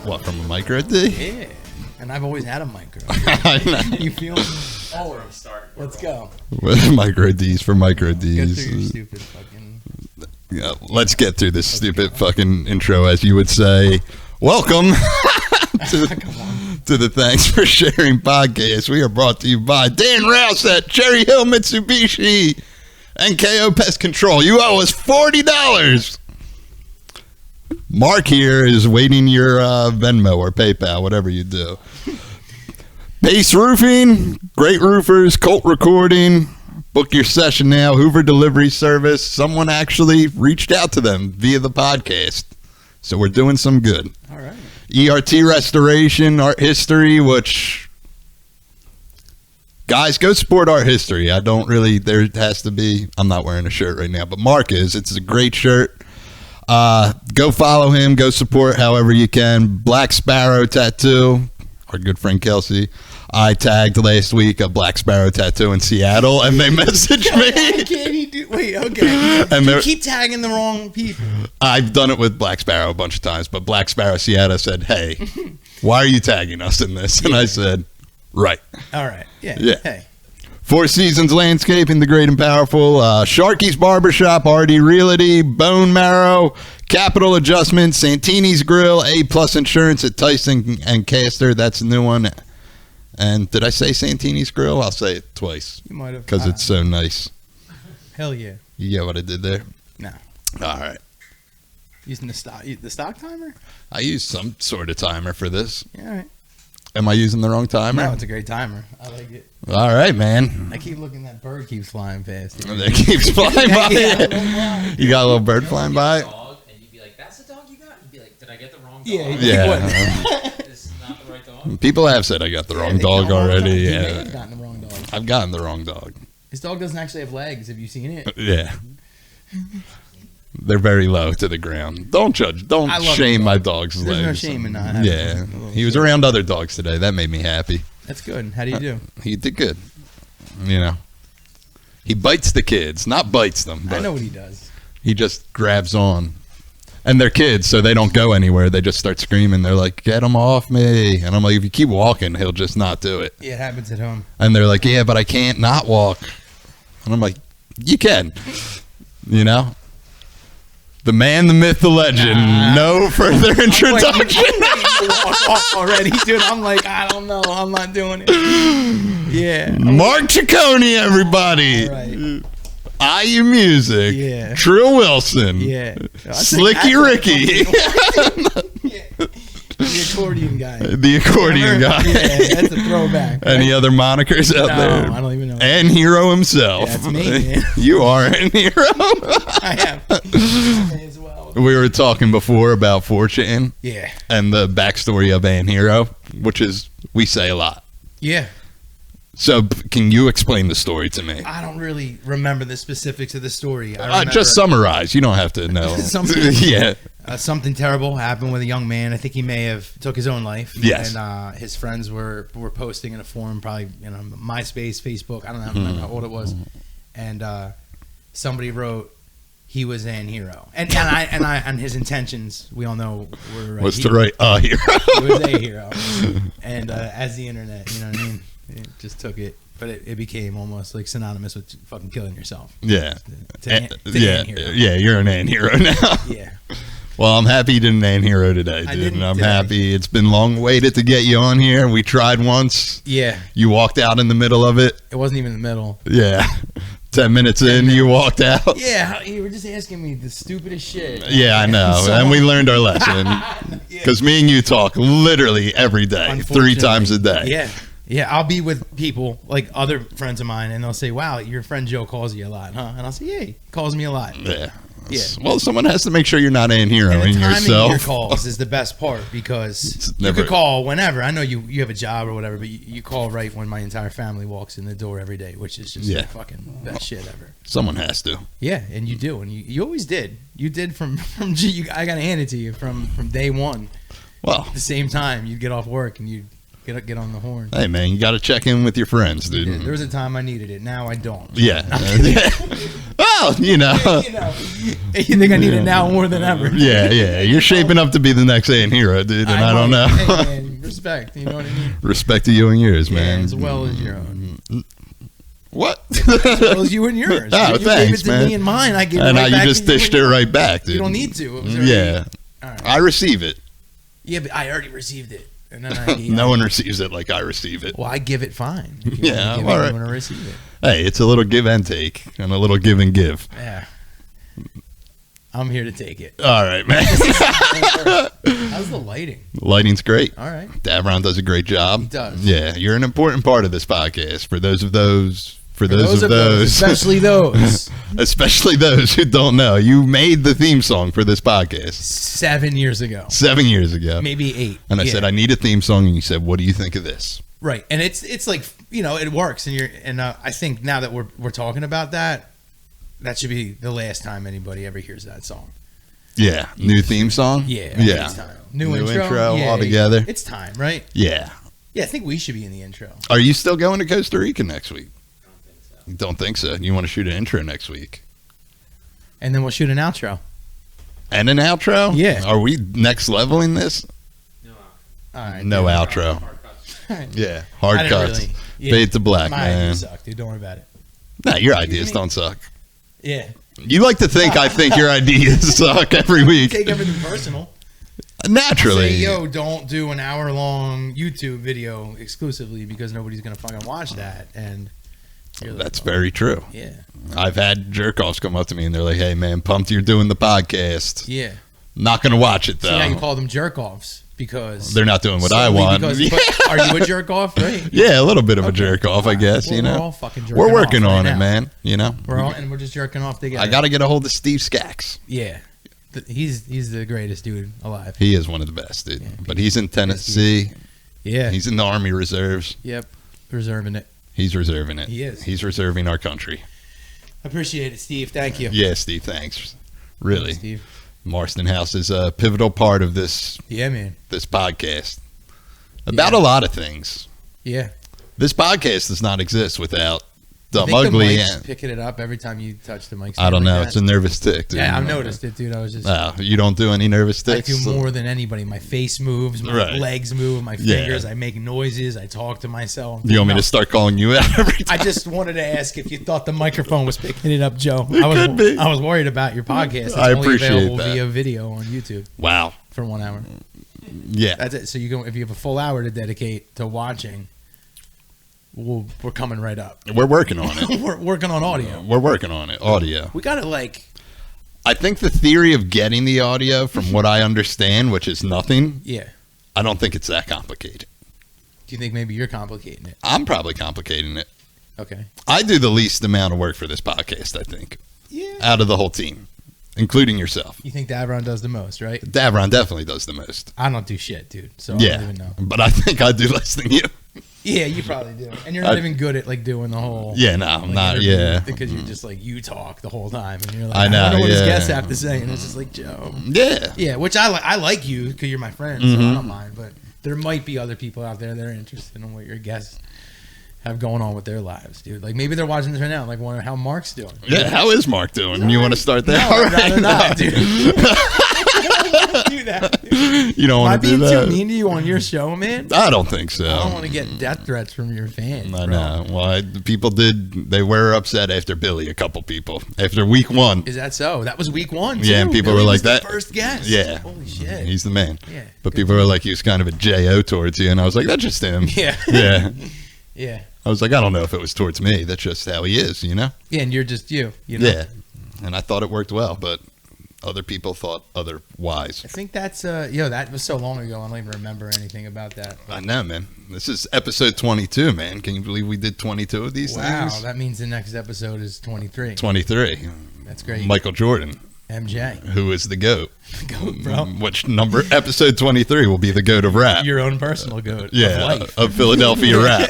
What, from a micro D? Yeah. And I've always had a micro. You feel me? Oh, let's go. Micro D's for micro Get through your D's. stupid fucking... Yeah, let's get through this stupid fucking intro, as you would say. Welcome to the Thanks for Sharing podcast. We are brought to you by Dan Rouse at Cherry Hill Mitsubishi and KO Pest Control. You owe us $40. Mark here is waiting your Venmo or PayPal, whatever you do. Base Roofing, great roofers, Colt Recording. Book your session now. Hoover Delivery Service. Someone actually reached out to them via the podcast. So we're doing some good. All right. ERT Restoration, Art History, which... Guys, go support Art History. I don't really... There has to be... I'm not wearing a shirt right now, but Mark is. It's a great shirt. Go follow him. Go support however you can. Black Sparrow Tattoo. Our good friend Kelsey. I tagged last week a Black Sparrow tattoo in Seattle, and they messaged me. Wait, okay. And you keep tagging the wrong people. I've done it with Black Sparrow a bunch of times, but Black Sparrow Seattle said, hey, why are you tagging us in this? And I said, right. All right. Yeah. Hey. Four Seasons Landscaping, the great and powerful. Sharky's Barbershop, RD Realty, Bone Marrow, Capital Adjustment, Santini's Grill, A+ Insurance at Tyson and Castor. That's a new one. And did I say Santini's Grill? I'll say it twice. You might have. Because it's so nice. Hell yeah. You get what I did there? No. All right. Using the stock timer? I used some sort of timer for this. Yeah, all right. Am I using the wrong timer? No, it's a great timer. I like it. All right, man. I keep looking, that bird keeps flying past. It keeps flying by. You got a little bird flying by? Dog, and you'd be like, that's the dog you got? You'd be like, did I get the wrong dog? Yeah. This is not the right dog? People have said I got the wrong dog already. Yeah. I've gotten the wrong dog. I've gotten the wrong dog. His dog doesn't actually have legs. Have you seen it? Yeah. They're very low to the ground. Don't judge. Don't shame my dog's legs. There's no shame in not having Yeah. He was around other dogs today. That made me happy. That's good. How do you do? He did good. You know. He bites the kids. Not bites them. But I know what he does. He just grabs on. And they're kids, so they don't go anywhere. They just start screaming. They're like, get him off me. And I'm like, if you keep walking, he'll just not do it. Yeah, it happens at home. And they're like, yeah, but I can't not walk. And I'm like, you can. You know? The man, the myth, the legend. No further introduction. Walk off already, dude. I'm like, I don't know. I'm not doing it. Yeah. Mark Ciccone, everybody. All right. IU Music. Yeah. Trill Wilson. Yeah. Slicky Ricky. The accordion guy. The accordion guy. Yeah, that's a throwback. Right? Any other monikers out there? I don't even know. And Hero himself. Yeah, that's me, man. You are an hero. I am. As well. We were talking before about 4chan. Yeah. And the backstory of An Hero, which is, we say a lot. Yeah. So, can you explain the story to me? I don't really remember the specifics of the story. Just summarize. You don't have to know. Yeah. Something terrible happened with a young man. I think he may have took his own life. Yes. And his friends were posting in a forum, probably MySpace, Facebook. I don't remember how old it was. And somebody wrote, he was an hero. And his intentions, we all know, were was to write a hero. He was a hero. And as the internet, you know what I mean? It just took it, but it became almost like synonymous with fucking killing yourself. Yeah. An hero. Yeah, you're an An Hero now. Yeah. Well, I'm happy you did an An Hero today, dude. And I'm happy. It's been long waited to get you on here. We tried once. Yeah. You walked out in the middle of it. It wasn't even in the middle. Yeah. 10 minutes in, you walked out. Yeah, you were just asking me the stupidest shit. Yeah, I know. And we learned our lesson. Because me and you talk literally every day, 3 times a day. Yeah. Yeah, I'll be with people, like other friends of mine, and they'll say, wow, your friend Joe calls you a lot, huh? And I'll say, yeah, he calls me a lot. Yeah. Yeah. Well, someone has to make sure you're not An Hero and in yourself. The timing of your calls is the best part because you could call whenever. I know you have a job or whatever, but you call right when my entire family walks in the door every day, which is just the fucking best shit ever. Someone has to. Yeah, and you do, and you always did. You did from I gotta hand it to you from day one. Well, at the same time, you'd get off work and you'd get on the horn. Hey man, you got to check in with your friends, dude. Yeah, there was a time I needed it. Now I don't. Yeah. Well, Well, you know. You think I need it now more than ever? Yeah. You're shaping up to be the next A&E hero, dude, and I don't know. Hey, man, respect. You know what I mean? Respect to you and yours, Yeah, man. as well as your own. What? As well as you and yours. Oh, you thanks, gave it to man. me and mine. I gave it And right now back you just to dished and it yours. right back, dude. You don't need to. It was already, Yeah. All right. I receive it. Yeah, but I already received it. And then I gave No one receives it like I receive it. Well, I give it fine. If you Yeah, want to give all it, right. you want to receive it. Hey, it's a little give and take and a little give and give. Yeah. I'm here to take it. All right, man. How's the lighting? Lighting's great. All right. Davron does a great job. He does. Yeah, you're an important part of this podcast. For those, especially those. especially those who don't know, you made the theme song for this podcast 7 years ago. 7 years ago. Maybe 8. And I Yeah. said, I need a theme song. And you said, what do you think of this? Right. And it's like, it works. And I think now that we're talking about that should be the last time anybody ever hears that song. Yeah. New theme song? Yeah. Yeah. It's time. New intro. all together. It's time, right? Yeah. Yeah, I think we should be in the intro. Are you still going to Costa Rica next week? I don't think so. You don't think so? You want to shoot an intro next week? And then we'll shoot an outro. And an outro? Yeah. Are we next leveling this? No. All right. No dude. outro. Hard cuts. All right. Yeah. I Hard didn't cuts. really- yeah. Fade to black, My man. ideas suck, dude. Don't worry about it. Nah, your ideas don't suck. Yeah. You like to think I think your ideas suck every week. Take everything personal. Naturally. Say, yo, don't do an hour-long YouTube video exclusively because nobody's gonna fucking watch that. And you're like, That's oh, very true. Yeah. I've had jerk-offs come up to me and they're like, hey, man, pumped you're doing the podcast. Yeah. Not going to watch it, See how you though. call them jerk-offs because They're not doing what I solely want. because- Yeah. but are you a jerk-off? Right. Yeah, a little bit of a Okay. jerk-off, I guess, Well, you We're know. all fucking jerking We're working off right on it, now. man, you know. We're just jerking off together. I got to get a hold of Steve Skaggs. Yeah. He's the greatest dude alive. He is one of the best, dude. Yeah, But he's in Tennessee. Yeah. He's in the Army Reserves. Yep. Reserving it. He's reserving it. He is. He's reserving our country. Appreciate it, Steve. Thank you. Yeah, Steve, thanks. Really. Steve. Marston House is a pivotal part of this Yeah, man. podcast. About Yeah. a lot of things. Yeah. This podcast does not exist without Dumb I think Ugly. the mic's And, picking it up every time you touch the mic. I don't know. Like It's a nervous tick, dude. yeah, I've noticed it, dude. I was just. Oh, you don't do any nervous I ticks? do more than anybody. My face moves, my Right. legs move, my Yeah. fingers. I make noises. I talk to myself. You want me No. to start calling you out every time? I just wanted to ask if you thought the microphone was picking it up, Joe. It I was, could be. I was worried about your podcast. It's I only appreciate available that. via video on YouTube Wow. for 1 hour. Yeah. That's it. So you go if you have a full hour to dedicate to watching. We're coming right up. We're working on it. We're working on audio. We're working on it. Audio. We got to like, I think the theory of getting the audio, from what I understand, which is nothing, yeah. I don't think it's that complicated. Do you think maybe you're complicating it? I'm probably complicating it. Okay. I do the least amount of work for this podcast, I think, Yeah. out of the whole team, including yourself. You think Davron does the most, right? Davron definitely does the most. I don't do shit, dude. So I Yeah, don't even know. but I think I do less than you. Yeah, you probably do. And you're not I- even good at like doing the whole. Yeah, no, I'm like, not. interview Yeah, Because you're just like you talk the whole time, and you're like, I know, wonder what his yeah. guests have to say, and it's just like Joe. yeah. Yeah, which I like you because you're my friend, so I don't mind. But there might be other people out there that are interested in what your guests have going on with their lives, dude. Like maybe they're watching this right now, like wondering how Mark's doing. Yeah, how is Mark doing? You want to start there? No, All I'd rather not, No. dude. Do that. Dude. You don't Am I want to being do too that? mean to you on your show, man? I don't think so. I don't want to get death threats from your fans. I bro. know. Well, people did. They were upset after Billy. A couple people after week one. Is that so? That was week 1. Yeah, and too. people Billy were was like the that. first guest. Yeah. Holy shit. He's the man. Yeah. But good people were like, he was kind of a Jo towards you, and I was like, that's just him. Yeah. Yeah. Yeah. I was like, I don't know if it was towards me. That's just how he is, you know. Yeah, and you're just you. You know. Yeah. And I thought it worked well, but other people thought otherwise. I think that's that was so long ago. I don't even remember anything about that. I know, man. This is episode 22, man. Can you believe we did 22 of these Wow, things? that means the next episode is 23. 23. That's great. Michael Jordan, MJ, who is the GOAT. goat, bro. Which number? Episode 23 will be the GOAT of rap. Your own personal goat. Yeah, Of life. of Philadelphia rap.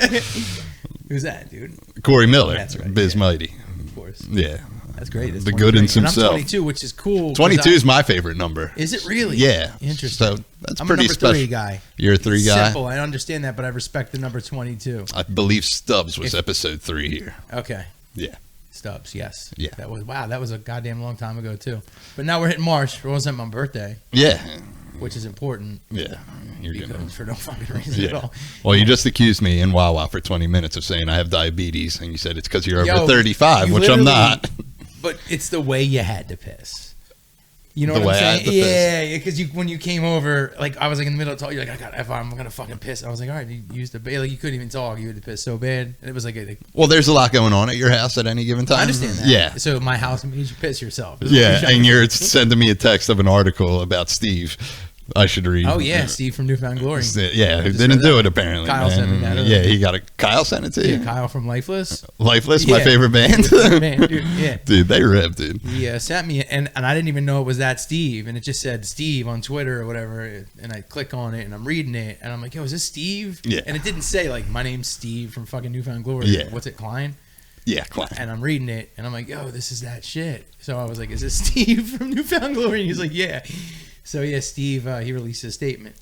Who's that, dude? Corey Miller, That's right, Biz yeah. Mighty. Of course. Yeah. That's great. That's The 23. Goodens And himself. I'm 22, which is cool. 'cause 22 is my favorite number. Is it really? Yeah. Interesting. So that's I'm pretty a number special. 3 guy. You're a 3 guy? Simple. I understand that, but I respect the number 22. I believe Stubbs was episode 3 here. Okay. Yeah. Stubbs, yes. Yeah. That was a goddamn long time ago too. But now we're hitting March. It wasn't my birthday, Yeah. which is important. Yeah. You're Because gonna. for no fucking reason at Yeah. all. Well, you just accused me in Wawa for 20 minutes of saying I have diabetes, and you said it's because you're over Yo, 35, you which I'm literally- not. But it's the way you had to piss. You know The what way I I'm had saying? to piss. Yeah, because when you came over, like I was like in the middle of talking, you're like, I'm gonna fucking piss. I was like, all right, you used to like you couldn't even talk. You had to piss so bad, and it was like, Well, there's a lot going on at your house at any given time. I understand that. Yeah. So my house means you piss yourself. is what Yeah, trying and to you're say. sending me a text of an article about Steve. I should read. Oh yeah, Steve from Newfound Glory. Yeah, who Just didn't read do that. it apparently. Kyle man. sent me that. Yeah, he got a. Kyle sent it to you. Yeah, Kyle from Lifeless. Lifeless, my Yeah. favorite band. Man, dude, yeah. Dude, they rip, dude. He sent me, and I didn't even know it was that Steve, and it just said Steve on Twitter or whatever, and I click on it, and I'm reading it, and I'm like, yo, is this Steve? Yeah. And it didn't say, like, my name's Steve from fucking Newfound Glory. Yeah. What's it, Klein? Yeah, Klein. And I'm reading it, and I'm like, yo, this is that shit. So I was like, is this Steve from Newfound Glory? And he's like, yeah. So yeah, Steve, he released a statement.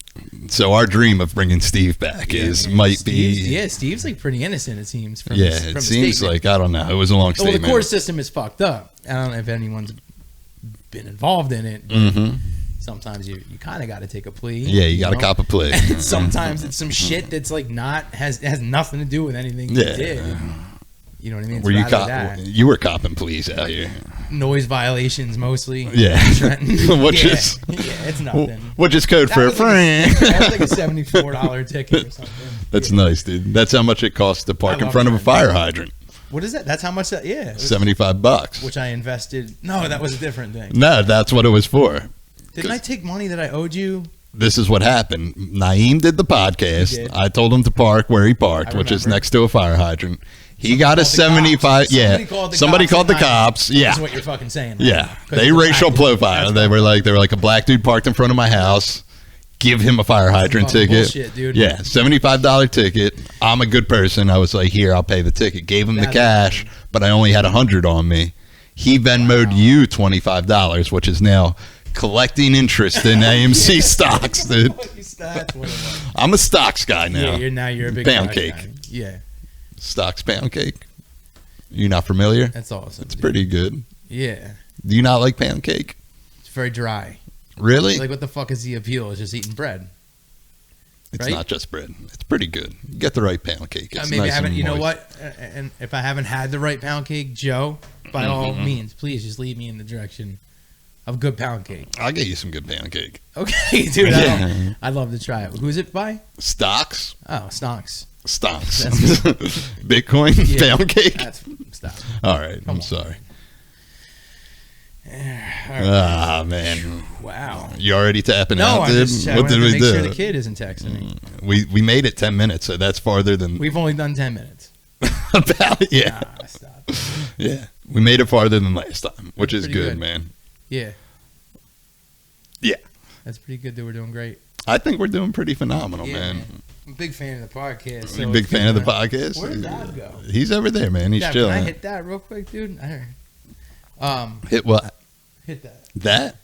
So our dream of bringing Steve back might be. Steve's like pretty innocent, it seems. From Yeah, from it the seems statement. like, I don't know. It was a long Well, statement. the court system is fucked up. I don't know if anyone's been involved in it. Mm-hmm. Sometimes you kind of got to take a plea. Yeah, you got to know? cop a plea. And sometimes it's some shit that's like has nothing to do with anything you Yeah. did. You know what I mean? It's Were you rather that. You were copping pleas out here. Noise violations mostly. Yeah. Trenton. Which yeah. is it's nothing. which is code That for a was like friend. that was like a $74 ticket or something. That's Yeah. nice, dude. That's how much it costs to park I in love front of a Trenton. fire hydrant. What is that? That's how much that? Yeah. it was- $75. Which I invested. No, that was a different thing. No, that's what it was for. Didn't I take money that I owed you? This is what happened. Naeem did the podcast. He did. I told him to park where he parked, I which is remember. next to a fire hydrant. He got a Called the cops. 75. Yeah. Somebody called the at night. cops. Yeah. That's what you're fucking saying. Right? Yeah. 'Cause They it was racial active. profile. That's They fucked were up. like a black dude parked in front of my house. Give him a fire hydrant fucking ticket. bullshit, dude. Yeah, $75 ticket. I'm a good person. I was like, here, I'll pay the ticket. Gave him the That's cash, but I only had 100 on me. He Venmo'd you $25, which is now collecting interest in AMC stocks, dude. That's what it was. I'm a stocks guy now. Yeah, you're a big Pound guy. cake. Yeah, Stocks pound cake. You're not familiar? that's awesome. It's dude. pretty good. Yeah, Do you not like pound cake? it's very dry. Really? Like, what the fuck is the appeal? It's just eating bread. It's right? not just bread. It's pretty good. Get the right pound cake. It's Maybe I nice haven't. and You know moist. what? And if I haven't had the right pound cake, Joe, by all Mm-hmm. means, please just lead me in the direction of good pound cake. I'll get you some good pound cake. Okay, dude. Yeah. I'd love to try it. Who's it by? Stocks? Oh, Stocks. Stocks. That's Bitcoin? Yeah. Pound cake? That's Stocks. All right. Come I'm on. sorry. All right. Ah, man. Wow. You already tapping No, out, I'm dude? just I What wanted did to we make do? sure the kid isn't texting me. We made it 10 minutes, so that's farther than We've only done 10 minutes. about yeah. Ah, stop. Yeah. We made it farther than last time, which is Pretty good, good. man. Yeah. Yeah. That's pretty good that we're doing great. I think we're doing pretty phenomenal, Yeah, man. I'm a big fan of the podcast. You So a big it's fan of the good to- podcast? Where'd Dad go? He's over there, man. He's Dad, chilling. can I hit that real quick, dude? Hit what? Hit that. That?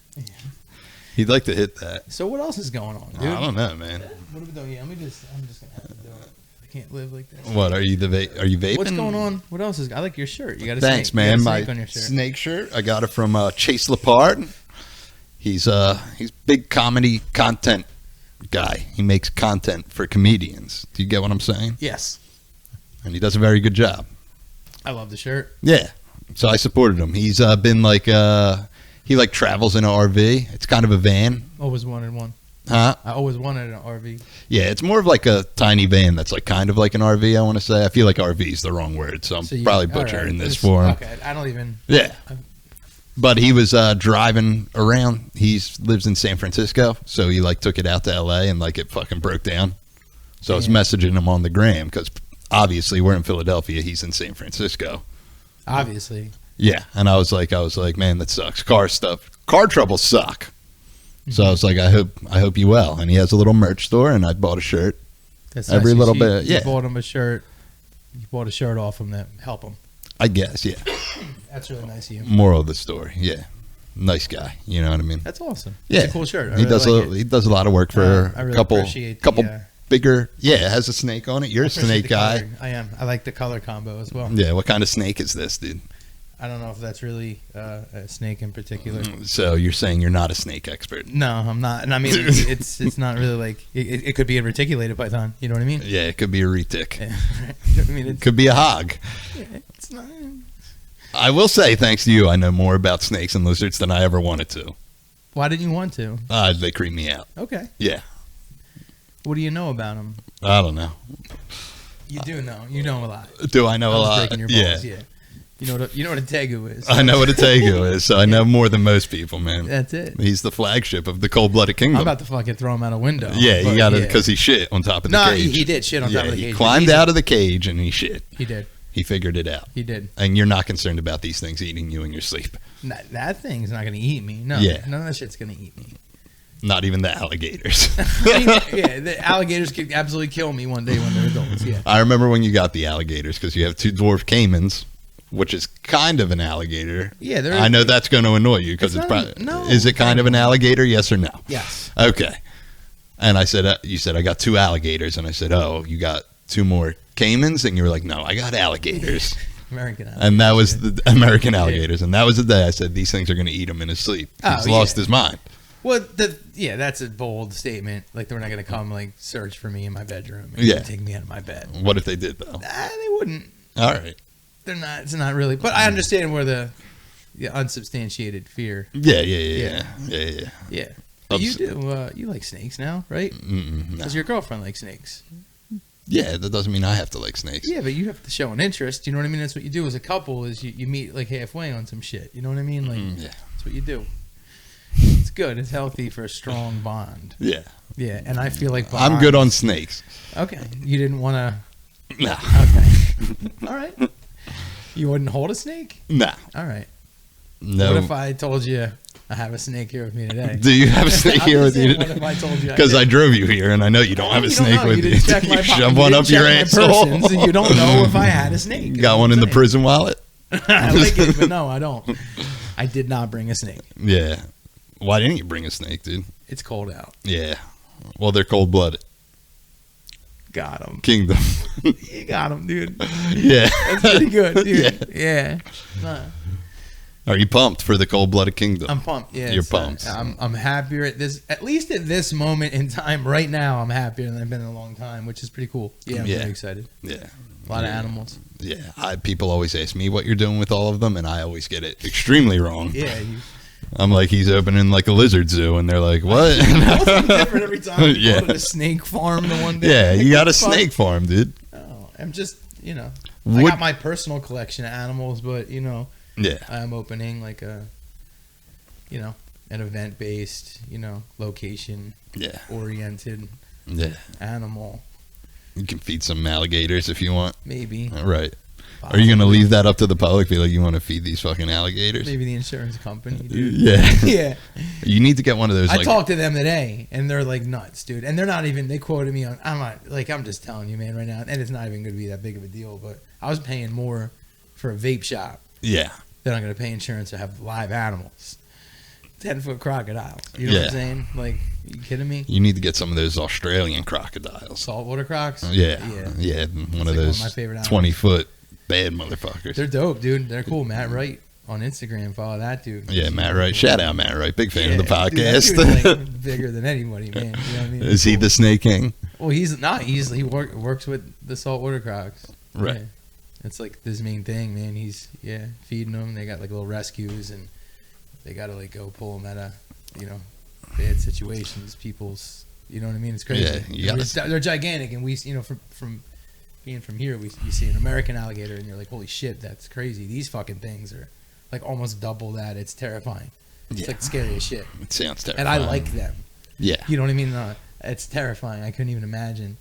He'd like to hit that. So what else is going on, dude? I don't know, man. What are we doing? Yeah, I'm just gonna have to do it. I can't live like this. What are you are you vaping? What's going on? What else is? I like your shirt. You got a Thanks, snake. man. You got a My snake on your shirt. snake shirt. I got it from Chase Lapard. He's big comedy content guy. He makes content for comedians. Do you get what I'm saying? Yes, And he does a very good job. I love the shirt. Yeah. So I supported him. He's been like he like travels in an RV. It's kind of a van. Always wanted one. Huh? I always wanted an RV. Yeah, it's more of like a tiny van that's like kind of like an RV, I want to say. I feel like RV is the wrong word, so I'm So you- probably all butchering right, this just- for him. Okay, I don't even. Yeah. But he was driving around. He lives in San Francisco, so he like took it out to LA and like it fucking broke down. So I was Damn. messaging him on the gram because obviously we're in Philadelphia. He's in San Francisco. Obviously, Yeah, and I was like, man, that sucks. Car troubles suck. So I was like, I hope you well. And he has a little merch store, and I bought a shirt. that's Every nice. little You- bit, You yeah. bought him a shirt. You bought a shirt off him to help him. I guess, yeah. That's really nice of you. Moral of the story, yeah. Nice guy, you know what I mean? That's awesome. Yeah, It's a cool shirt. I he really does like a it. he does a lot of work for I really a couple appreciate the, bigger. Yeah, it has a snake on it. You're a appreciate snake the guy. color. I am. I like the color combo as well. Yeah, what kind of snake is this, dude? I don't know if that's really a snake in particular. So you're saying you're not a snake expert? No, I'm not. And I mean, it's not really like it could be a reticulated python. You know what I mean? Yeah, it could be a retic. Yeah. I mean, It could be a hog. yeah, it's not. I will say, thanks to you, I know more about snakes and lizards than I ever wanted to. Why didn't you want to? They creep me out. Okay. Yeah. What do you know about them? I don't know. You do know. You know a lot. Do I know a I was lot? breaking your balls, yeah. You know what a tegu is. I know what a tegu is, so I know more than most people, man. That's it. He's the flagship of the cold-blooded kingdom. I'm about to fucking throw him out a window. Yeah, but you got to, because he shit on top of the No, cage. he did shit on top of the cage. He but climbed he's- out of the cage and he shit. He did. He figured it out. He did. And you're not concerned about these things eating you in your sleep. That thing's not going to eat me. No. Yeah. None of that shit's going to eat me. Not even the alligators. Yeah, the alligators could absolutely kill me one day when they're adults. Yeah. I remember when you got the alligators because you have two dwarf caimans, which is kind of an alligator. Yeah, they're. I know that's going to annoy you because It's it's, not probably. no, Is it kind of an alligator? Yes or no? Yes. Okay. And I said, you said I got two alligators, and I said, oh, you got two more caimans, and you were like, no, I got alligators. American alligators. And that was the American alligators, and that was the day I said these things are going to eat him in his sleep. He's Oh, lost yeah. his mind. Well, that's a bold statement. Like they're not going to come like search for me in my bedroom and Yeah. take me out of my bed. What if they did though? They wouldn't. All right. They're not. It's not really. But I understand where the unsubstantiated fear. Yeah. Yeah. Yeah. But you do. You like snakes now, right? No. Does your girlfriend like snakes? Yeah, that doesn't mean I have to like snakes. Yeah, but you have to show an interest. You know what I mean? That's what you do as a couple. Is you meet like halfway on some shit. You know what I mean? Like Yeah. that's what you do. It's good. It's healthy for a strong bond. Yeah. Yeah, and I feel like I'm good on snakes. Okay, you didn't want to. Nah. Okay, all right. You wouldn't hold a snake. Nah. All right. No. What if I told you I have a snake here with me today? Do you have a snake I'm here just with you saying, today? What if I told you? Because I did? drove you here, and I know you don't have a You don't snake know. with You you. didn't check You my shove you one didn't up your check my asshole. person, so you don't know if I had a snake. You got one in the prison wallet? I like it, but no, I don't. I did not bring a snake. Yeah. Why didn't you bring a snake, dude? It's cold out. Yeah. Well, they're cold-blooded. Got him. Kingdom. You got him, dude. Yeah. That's pretty good, dude. Yeah. Nah, Are you pumped for the cold-blooded kingdom? I'm pumped. Yeah, You're it's, pumped. I'm happier at this. At least at this moment in time, right now, I'm happier than I've been in a long time, which is pretty cool. Yeah, I'm Yeah. very excited. Yeah. A lot of animals. Yeah. People always ask me what you're doing with all of them, and I always get it extremely wrong. Yeah. I'm like, he's opening like a lizard zoo, and they're like, what? It's different every time. Yeah. Go to the snake farm the one day. Yeah, you got a Fuck. snake farm, dude. Oh, I'm just, I Would- got my personal collection of animals, but Yeah. I'm opening like a, an event-based, location Yeah. oriented Yeah. animal. You can feed some alligators if you want. Maybe. Right. Are you going to leave that up to the public? Be like, you want to feed these fucking alligators? Maybe the insurance company, dude. Yeah. Yeah. You need to get one of those. I Like, talked to them today, and they're like nuts, dude. And they're not even. They quoted me on. I'm just telling you, man, right now, and it's not even going to be that big of a deal. But I was paying more for a vape shop yeah. than I'm going to pay insurance to have live animals, 10-foot crocodiles. You know what Yeah. I'm saying? Like, you kidding me? You need to get some of those Australian crocodiles. Saltwater crocs. Yeah. Yeah. Yeah. One like of one of those my favorite animals. 20-foot bad motherfuckers. They're dope, dude. They're cool. Matt Wright on Instagram. Follow that dude. Yeah, Matt Wright. Shout out Matt Wright. Big fan of the Dude, that podcast. dude's, like, bigger than anybody, man. You know what I mean? Is he the Snake King? Well, he's not. He works with the saltwater crocs. Right. Yeah. It's like his main thing, man. He's feeding them. They got like little rescues, and they got to like go pull them out of bad situations. People's, you know what I mean? It's crazy. Yeah, you gotta- They're gigantic, and we from being from here, you see an American alligator, and you're like, holy shit, that's crazy. These fucking things are like almost double that. It's terrifying. It's Yeah. like scary as shit. It sounds terrifying. And I like them. Yeah. You know what I mean? It's terrifying. I couldn't even imagine.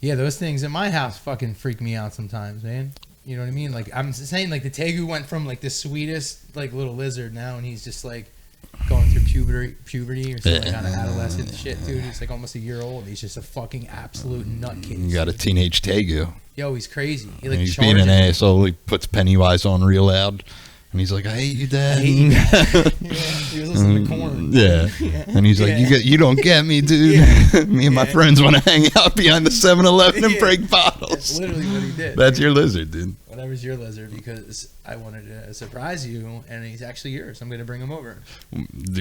Yeah, those things in my house fucking freak me out sometimes, man. You know what I mean? Like, I'm saying, like, the tegu went from, like, the sweetest, like, little lizard now, and he's just, like, going through puberty or some, like, kind of adolescent shit, dude. He's, like, almost a year old. He's just a fucking absolute nutcase. You got a teenage Tegu. Yo, he's crazy. He, And like, he's being an charges. asshole. He puts Pennywise on real loud. And he's like, I hate you, Dad. I hate you. Yeah, he was listening to Korn. Yeah. And he's like, Yeah. you don't get me, dude. Yeah. Me and my Yeah. friends want to hang out behind the 7-Eleven and Yeah. break That's bottles. literally what he did. That's your lizard, dude. What whatever's your lizard, because I wanted to surprise you, and he's actually yours. I'm going to bring him over.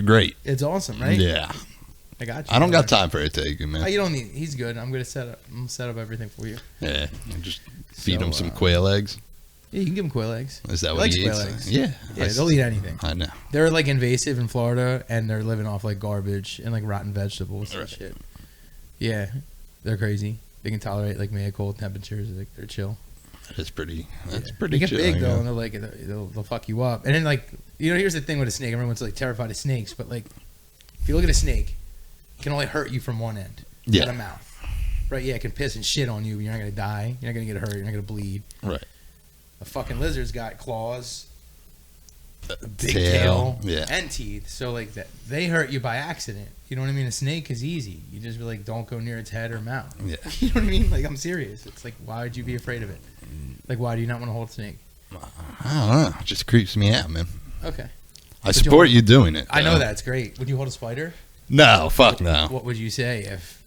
Great. It's awesome, right? Yeah. I got you. I don't got time for a taking, man. Oh, you don't need. He's good. I'm going to set up everything for you. Yeah. Just feed him some uh, quail eggs. Yeah, you can give him quail eggs. Is that He what likes he quail eats? eggs. Yeah. Yeah, they'll eat anything. I know. They're like invasive in Florida, and they're living off like garbage and like rotten vegetables and Right. shit. Yeah, they're crazy. They can tolerate like mega cold temperatures. Like they're chill. That's pretty. That's Yeah. pretty. They get chill, big yeah. though, and they're like they'll fuck you up. And then like here's the thing with a snake. Everyone's like terrified of snakes, but like if you look at a snake, it can only hurt you from one end. Yeah. The mouth. Right? Yeah, it can piss and shit on you. But you're not gonna die. You're not gonna get hurt. You're not gonna bleed. Right. A fucking lizard's got claws, a big Tail, tail, yeah. and teeth. So like that, they hurt you by accident. You know what I mean? A snake is easy. You just be like, don't go near its head or mouth. Yeah. You know what I mean? Like I'm serious. It's like, why would you be afraid of it? Like, why do you not want to hold a snake? I don't know. It just creeps me out, man. Okay. I support you doing it. I know though. that. It's great. Would you hold a spider? No, fuck no. What would you say if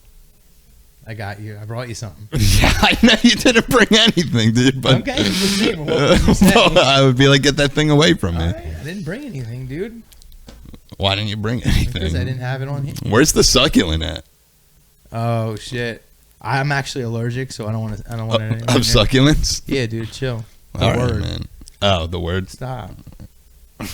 I got you? I brought you something. Yeah, I know you didn't bring anything, dude. But Okay, just say, well, what would you say? well, I would be like, get that thing away from me. All right, I didn't bring anything, dude. Why didn't you bring anything? Because I didn't have it on here. Where's the succulent at? Oh shit! I'm actually allergic, so I don't want to. I don't want anything. Of succulents? Yeah, dude, chill. The All right, word. man. Oh, the word? Stop.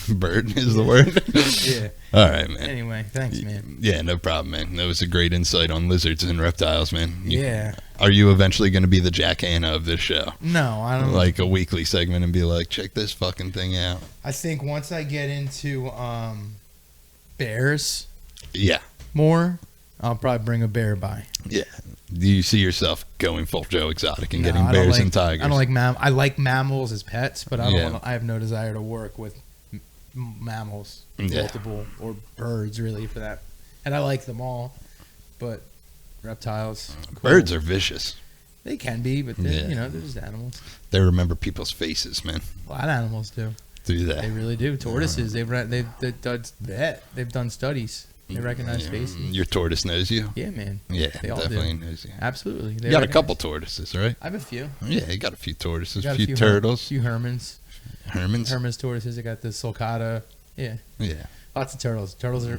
Bird is the word? Yeah. All right, man. Anyway, thanks, man. Yeah, no problem, man. That was a great insight on lizards and reptiles, man. Yeah. Are you eventually going to be the Jack Hanna of this show? No, I don't. Like a weekly segment and be like, check this fucking thing out. I think once I get into bears Yeah. more, I'll probably bring a bear by. Yeah. Do you see yourself going full Joe Exotic and No, getting I don't bears like- and tigers? I don't like I like mammals as pets, but I don't. Yeah. I have no desire to work with mammals, Yeah. multiple, or birds, really, for that. And I like them all, but reptiles, cool. Birds are vicious. They can be, but they're, Yeah. they're just animals. They remember people's faces, man. A lot of animals do. Do They they? really do. Tortoises, they've done studies. They recognize Yeah. faces. Your tortoise knows you? Yeah, man. Yeah, They all definitely do. knows you. Absolutely. They You got a recognize- couple tortoises, right? I have a few. Yeah, you got a few tortoises, Got a few turtles, A few Hermans. Hermans. Hermans tortoises. I got the sulcata. Yeah. Yeah. Lots of turtles. Turtles are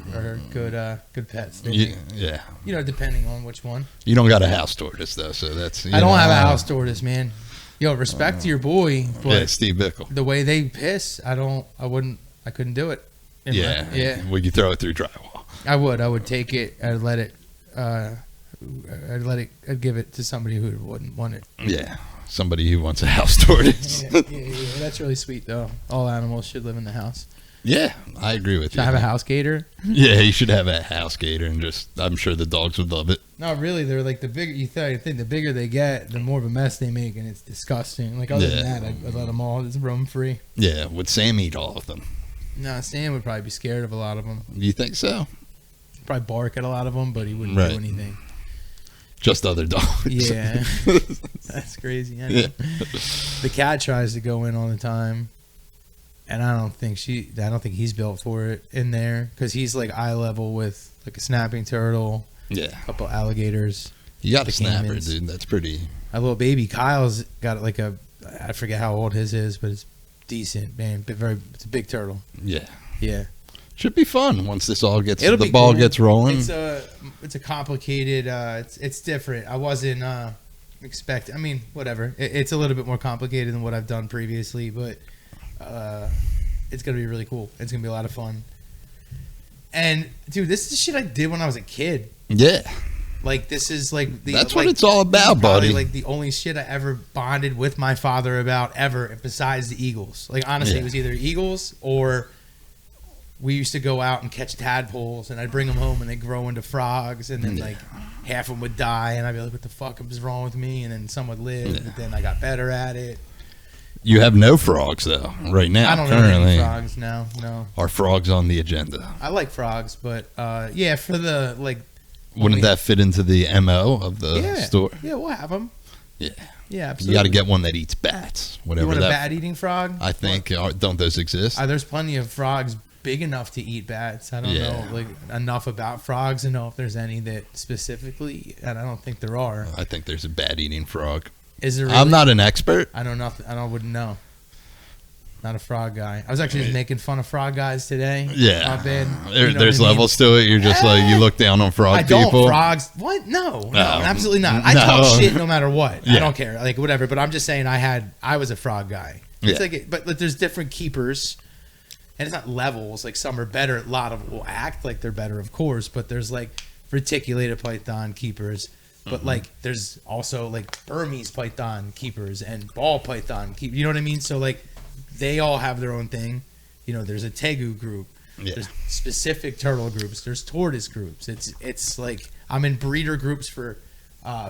good pets. They Yeah, make- yeah. Depending on which one. You don't got a house tortoise though, so that's. I don't have a house tortoise, man. Yo, respect to your boy, but Yeah, Steve Bickle. the way they piss, I couldn't do it. Yeah. Would you throw it through drywall? I would take it. I'd let it. I'd give it to somebody who wouldn't want it. Yeah, somebody who wants a house tortoise. Yeah. That's really sweet, though. All animals should live in the house. Yeah, I agree with Should I you. have a house gator? Yeah, you should have a house gator, and I'm sure the dogs would love it. No, really, they're like the bigger you think. The bigger they get, the more of a mess they make, and it's disgusting. Like other than Yeah. that, I'd let them all just roam free. Yeah, would Sam eat all of them? No, Sam would probably be scared of a lot of them. Do you think so? Probably bark at a lot of them, but he wouldn't Right. do anything. Just other dogs. Yeah, that's crazy. I know. Yeah. The cat tries to go in all the time, and I don't think he's built for it in there because he's like eye level with like a snapping turtle, Yeah. a couple alligators. You got a The snapper, caimans. dude. That's pretty. A little baby Kyle's got like I forget how old his is, but it's decent, man. But it's a big turtle. Yeah. Yeah, Should be fun once this all gets It'll the be ball cool. gets rolling. It's a complicated. It's different. I wasn't expect. I mean, whatever. It's a little bit more complicated than what I've done previously, but it's gonna be really cool. It's gonna be a lot of fun. And dude, this is shit I did when I was a kid. Yeah. Like this is like That's what it's all about, probably buddy. like the only shit I ever bonded with my father about ever, besides the Eagles. Like honestly, Yeah. it was either Eagles or we used to go out and catch tadpoles, and I'd bring them home, and they grow into frogs, and then Yeah. like half of them would die, and I'd be like, "What the fuck is wrong with me?" And then some would live, Yeah. but then I got better at it. You have no frogs though, right now. I don't know currently, any frogs now. No, are frogs on the agenda? I like frogs, but yeah, for the like, Wouldn't that fit into the MO of the yeah, store? yeah, we'll have them. Yeah. Yeah, absolutely. You got to get one that eats bats. You Whatever want a that. bat eating frog? I think don't those exist? There's plenty of frogs big enough to eat bats. I don't Yeah. know like enough about frogs to know if there's any that specifically, and I don't think there are. I think there's a bat eating frog. Is there? Really? I'm not an expert. I don't know. Wouldn't know. Not a frog guy. I was actually just making fun of frog guys today. Yeah. My bad. There's levels to it. You're just like, you look down on frog people. I don't. Frogs. What? No, absolutely not. I talk shit no matter what. Yeah. I don't care. Like, whatever. But I'm just saying I was a frog guy. It's like, but there's different keepers. And it's not levels. Like, some are better. A lot of will act like they're better, of course. But there's, like, reticulated python keepers. But, like, there's also, like, Burmese python keepers and ball python keepers. You know what I mean? So, like, they all have their own thing. You know, there's a tegu group. Yeah. There's specific turtle groups. There's tortoise groups. It's like, I'm in breeder groups for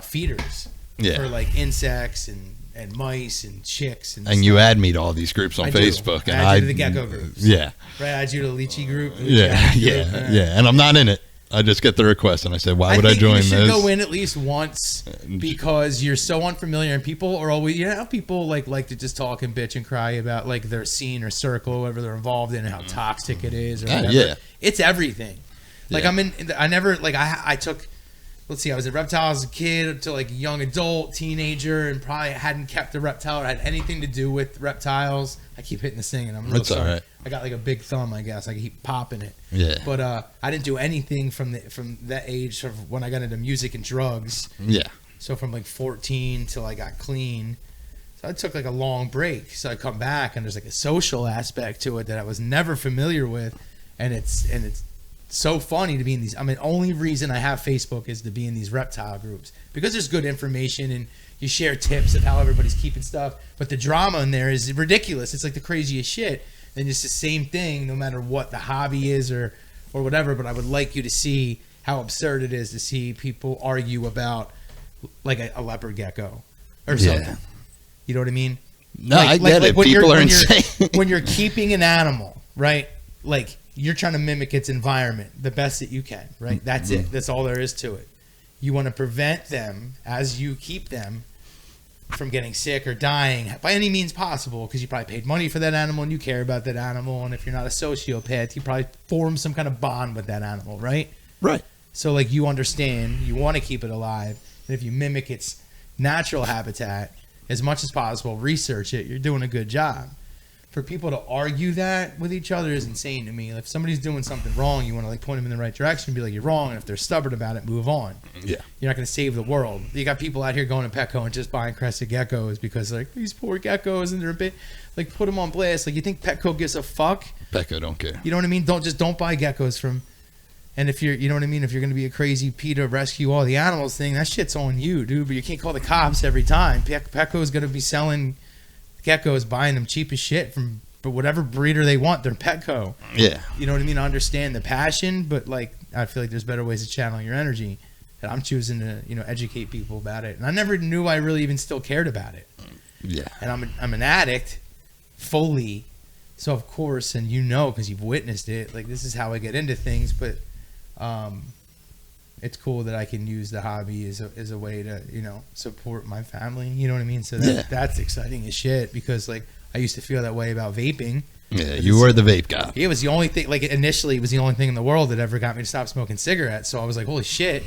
feeders. Yeah. For, like, insects and mice and chicks and stuff. You add me to all these groups on Facebook. And I add you to the gecko groups. Yeah. Right, I add you to the lychee group. Yeah. And I'm not in it. I just get the request and I say, why would I join this? You should go in at least once because you're so unfamiliar and people are always, you know how people like to just talk and bitch and cry about like their scene or circle or whatever they're involved in and how toxic it is or whatever. Yeah. It's everything. Like I took, let's see, I was a reptile as a kid to like a young adult, teenager, and probably hadn't kept a reptile or had anything to do with reptiles. I keep hitting this thing and I'm real sorry. All right. I got like a big thumb, I guess. I keep popping it. Yeah. But I didn't do anything from that age of when I got into music and drugs. Yeah. So from like 14 till I got clean. So I took like a long break. So I come back and there's like a social aspect to it that I was never familiar with, and it's so funny to be in these. I mean, only reason I have Facebook is to be in these reptile groups because there's good information and you share tips of how everybody's keeping stuff. But the drama in there is ridiculous. It's like the craziest shit. And it's the same thing no matter what the hobby is or whatever. But I would like you to see how absurd it is to see people argue about like a leopard gecko or something. Yeah. You know what I mean? No, I get it. People are insane. When you're keeping an animal, right? Like you're trying to mimic its environment the best that you can, right? That's it. That's all there is to it. You want to prevent them as you keep them from getting sick or dying by any means possible because you probably paid money for that animal and you care about that animal, and if you're not a sociopath you probably form some kind of bond with that animal, right? So like you understand you want to keep it alive, and if you mimic its natural habitat as much as possible, research it, you're doing a good job. For people to argue that with each other is insane to me. If somebody's doing something wrong, you want to like point them in the right direction and be like, you're wrong. And if they're stubborn about it, move on. Yeah. You're not going to save the world. You got people out here going to Petco and just buying crested geckos because like these poor geckos and they're a bit like put them on blast. Like you think Petco gives a fuck? Petco don't care. You know what I mean? Don't buy geckos from. And if you know what I mean? If you're going to be a crazy PETA rescue all the animals thing, that shit's on you, dude. But you can't call the cops every time. Petco's going to be selling geckos, buying them cheap as shit from whatever breeder they want. They're Petco. Yeah. You know what I mean? I understand the passion, but like I feel like there's better ways to channel your energy. And I'm choosing to, educate people about it. And I never knew I really even still cared about it. Yeah. And I'm an addict fully. So of course, and because you've witnessed it, like this is how I get into things, but it's cool that I can use the hobby as a way to, support my family. You know what I mean? So that's exciting as shit because like I used to feel that way about vaping. Yeah, you were the vape guy. It was the only thing, like initially it was the only thing in the world that ever got me to stop smoking cigarettes. So I was like, holy shit.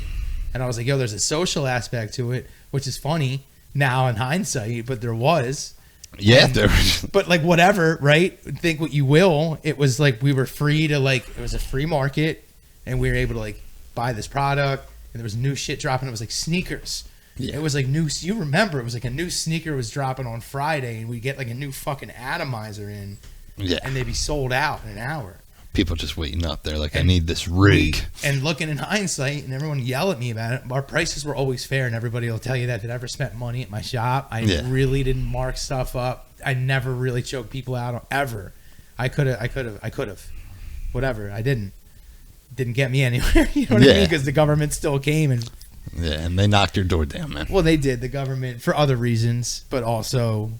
And I was like, yo, there's a social aspect to it, which is funny now in hindsight, but there was. Yeah, there was. But like whatever, right? Think what you will. It was like we were free to like, it was a free market and we were able to like buy this product and there was new shit dropping. It was like sneakers. Yeah. It was like new. You remember it was like a new sneaker was dropping on Friday, and we get like a new fucking atomizer in, and they'd be sold out in an hour. People just waiting up there like, I need this rig. And looking in hindsight, and everyone yell at me about it. Our prices were always fair, and everybody will tell you that ever spent money at my shop. I really didn't mark stuff up. I never really choked people out ever. I could have, whatever. I didn't get me anywhere. You know what I mean? Because the government still came and. Yeah, and they knocked your door down, man. Well, they did, the government, for other reasons, but also,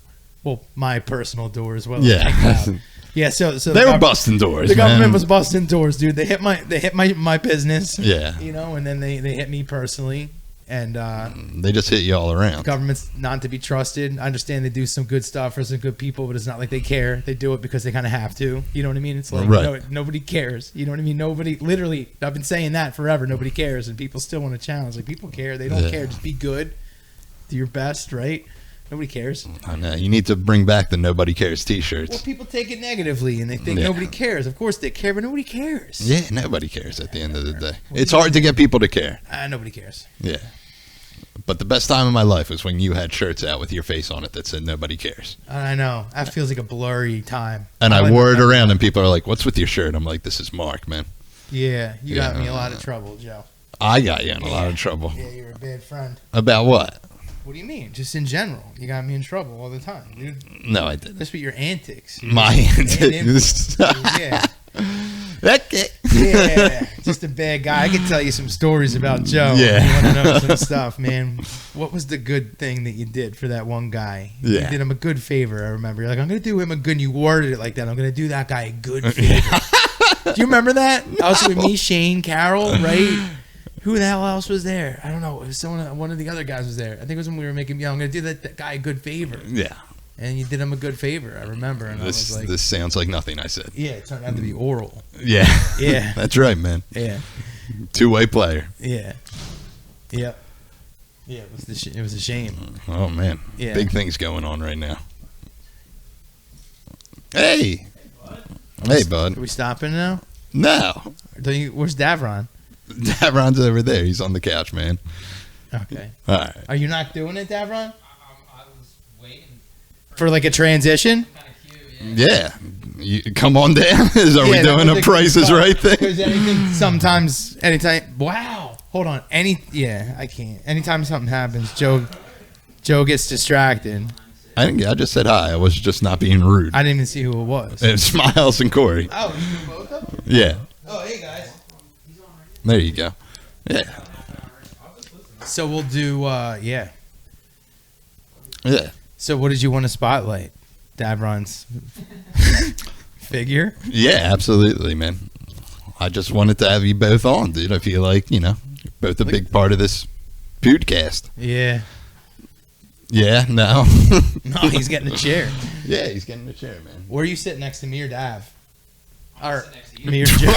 my personal door as well. Yeah. Yeah, so they were busting doors. The government was busting doors, dude. They hit my business. Yeah. And then they hit me personally. And they just hit you all around. Government's not to be trusted. I understand they do some good stuff for some good people, but it's not like they care. They do it because they kind of have to. You know what I mean? It's like nobody cares. You know what I mean? Nobody, literally, I've been saying that forever. Nobody cares, and people still want to challenge. Like, people care. They don't care. Just be good. Do your best, right? Nobody cares. I know. You need to bring back the Nobody Cares t-shirts. Well, people take it negatively and they think nobody cares. Of course they care, but nobody cares. Yeah, nobody cares at the end of the day. It's hard to get people to care. Nobody cares. Yeah. But the best time of my life was when you had shirts out with your face on it that said nobody cares. I know. That feels like a blurry time. And I wore it around and people are like, what's with your shirt? I'm like, this is Mark, man. Yeah, you got me in a lot of trouble, Joe. I got you in a lot of trouble. Yeah, you're a bad friend. About what? What do you mean? Just in general. You got me in trouble all the time, dude. No, I didn't. That's what your antics. My antics. Yeah. Okay. Yeah. Just a bad guy. I could tell you some stories about Joe. Yeah. You want to know some stuff, man. What was the good thing that you did for that one guy? Yeah. You did him a good favor, I remember. You're like, I'm going to do him a good, and you worded it like that. I'm going to do that guy a good favor. Do you remember that? Also with me, Shane, Carol, right? Who the hell else was there? I don't know. It was one of the other guys was there. I think it was when we were making, I'm going to do that guy a good favor. Yeah. And you did him a good favor, I remember. And I was like, this sounds like nothing I said. yeah, it turned out to be oral. Yeah. Yeah. That's right, man. Yeah. Two-way player. Yeah. Yep. Yeah, it was a shame. Oh, man. Yeah. Big things going on right now. Hey. Hey, bud. Are we stopping now? No. Where's Davron? Davron's over there. He's on the couch, man. Okay. All right. Are you not doing it, Davron? I was waiting. For like a transition? Kind of cute, Yeah. You, come on down. Are we doing a Price is Right thing? Because anytime. Wow. Hold on. I can't. Anytime something happens, Joe gets distracted. I just said hi. I was just not being rude. I didn't even see who it was. It's Miles and Corey. Oh, you do both of them? Yeah. Oh, hey guys. There you go. Yeah. So we'll do. Yeah. Yeah. So what did you want to spotlight? Davron's figure? Yeah, absolutely, man. I just wanted to have you both on, dude. I feel like, you're both a big part of this podcast. Yeah. Yeah, no. No, he's getting a chair. Yeah, he's getting a chair, man. Where are you sitting next to me or Dav? Or next to you. me or Joe?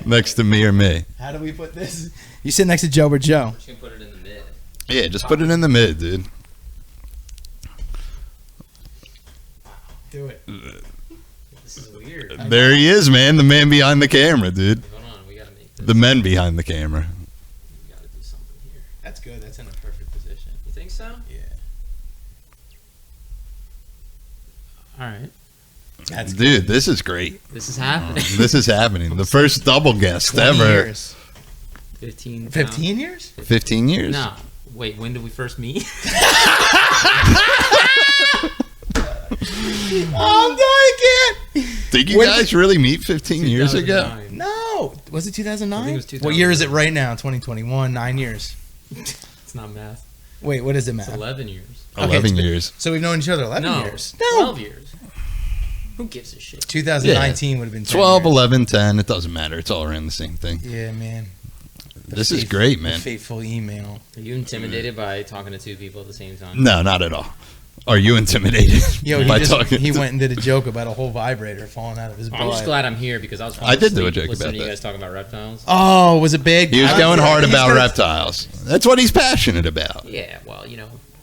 Next to me or me. How do we put this? You sit next to Joe or Joe? I'm just gonna put it in the mid. Yeah, just put it in the mid, dude. Do it. This is weird. There he is, man. The man behind the camera, dude. Hold on, we gotta make this. The men behind the camera. We gotta do something here. That's good. That's in a perfect position. You think so? Yeah. All right. That's Dude, this is great. This is happening. This is happening. The first double guest 20 ever. years. 15. 15 years? 15 years. No. Wait, when did we first meet? Oh, no, I can't. Did you When guys really meet 15 years ago? 2009. No. Was it 2009? I think it was What year is it right now? 2021. 9 years. It's not math. Wait, what is it, It's Matt? 11 years. 11 years. So we've known each other 11 No. years. 12 years. Who gives a shit? 2019 would have been 10 12, years. 11, 10. It doesn't matter. It's all around the same thing. Yeah, man. This is great, man. The fateful email. Are you intimidated by talking to two people at the same time? No, not at all. Are you intimidated Yo, by he talking? went and did a joke about a whole vibrator falling out of his butt. I'm just glad I'm here because I was. I did do a joke listening about to you that. guys talking about reptiles. Oh, was it big? He was I going was- hard he's about gonna- reptiles. That's what he's passionate about. Yeah, well,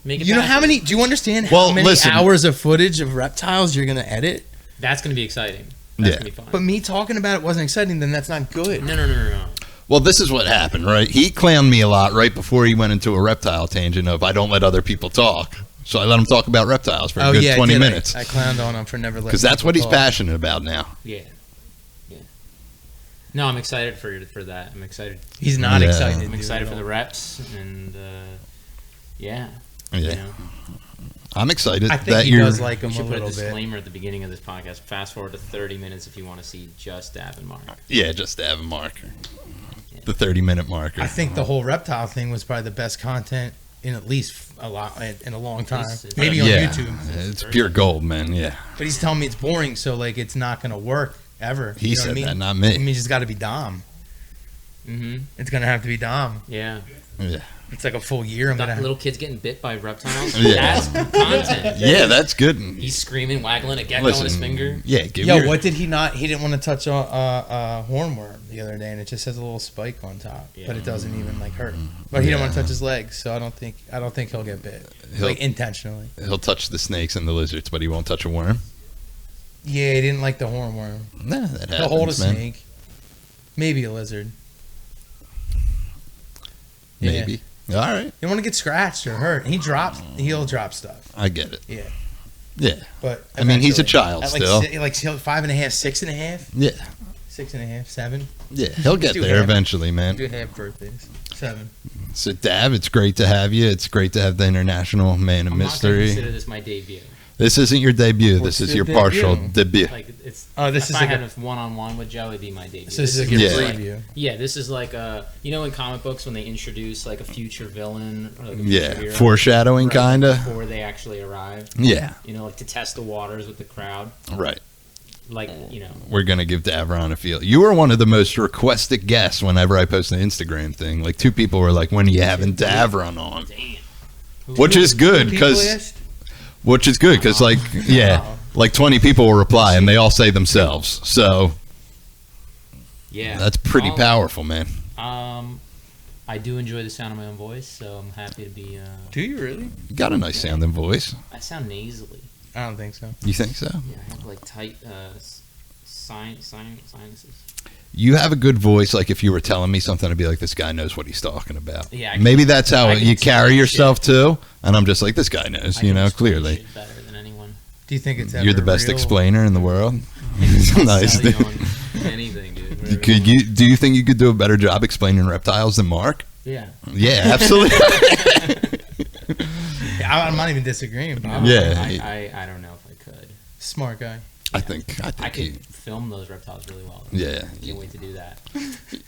make it. You know how passionate. many? Do you understand Well, how many listen. hours of footage of reptiles you're gonna edit? That's gonna be exciting. That's Yeah. gonna be fun. But me talking about it wasn't exciting. Then that's not good. No. Well, this is what happened, right? He clowned me a lot right before he went into a reptile tangent of I don't let other people talk. So I let him talk about reptiles for a good 20 minutes. I clowned on him for never letting. Because that's what he's people talk. passionate about now. Yeah. No, I'm excited for that. I'm excited. He's not Yeah. excited. I'm dude, excited at for the all. reps and yeah. Yeah. You know. I'm excited I think that he you're. does like We him a should put a little bit. disclaimer at the beginning of this podcast. Fast forward to 30 minutes if you want to see just Dab and Mark. Yeah, just to have a marker. The 30-minute marker. I think the whole reptile thing was probably the best content in at least a long time. It's- Maybe on yeah, YouTube. it's pure gold, man. Yeah. But he's telling me it's boring, so like it's not gonna work ever. He You know what said I mean? that, not I me. mean, it's got to be Dom. Mm-hmm. It's gonna have to be Dom. Yeah. Yeah. It's like a full year. I'm Got gonna. little kids getting bit by reptiles. Yeah. That's content. Yeah, that's good. He's screaming, waggling a gecko on his finger. Yeah, give Yo, your, what did he not? He didn't want to touch a hornworm the other day, and it just has a little spike on top, but it doesn't even like hurt. But he didn't want to touch his legs, so I don't think he'll get bit, like intentionally. He'll touch the snakes and the lizards, but he won't touch a worm. Yeah, he didn't like the hornworm. Nah, that happens, He'll hold a man. snake, maybe a lizard. Maybe. All right. You don't want to get scratched or hurt. He'll drop stuff. I get it. Yeah. Yeah. But I mean, he's a eventually, child at still. like 5.5, 6.5, Yeah. 6.5, 7. Yeah. He'll get do there half. eventually, man. Do half birthdays. 7. So, Dav, it's great to have you. It's great to have the International Man of I'm not gonna Mystery. consider this my debut. This isn't your debut. What's This is your your partial debut? debut. Like it's. Oh, this if is I like had a- a one-on-one with Joe, it'd be my debut. So this is a is good Yeah. preview. Yeah, this is like a in comic books when they introduce like a future villain or like a Yeah. future hero, Foreshadowing, right, kind of. before they actually arrive. Yeah. Like to test the waters with the crowd. Right. Like We're going to give Davron a feel. You were one of the most requested guests whenever I post an Instagram thing. Like, 2 people were like, when are you having Davron on? damn. Which is good, People because asked? like, yeah, like 20 people will reply, and they all say themselves. So Yeah, that's pretty Well, powerful, man. I do enjoy the sound of my own voice, so I'm happy to be. Do you really? You got a nice sounding voice. I sound nasally. I don't think so. You think so? Yeah, I have like tight sinuses. You have a good voice. Like, if you were telling me something, I'd be like, this guy knows what he's talking about. Yeah, Maybe that's how I can you explain carry shit. yourself, too. And I'm just like, this guy knows, I can explain clearly. shit better than anyone. Do you think it's You're the ever best real? explainer in the world. I'll Nice. sell you on anything, dude. whatever Could you do you think you could do a better job explaining reptiles than Mark? want. Yeah. Yeah, absolutely. I'm not even disagreeing. Bro. Yeah. I don't know if I could. Smart guy. I think I he, could film those reptiles really well. yeah, Can't wait to do that.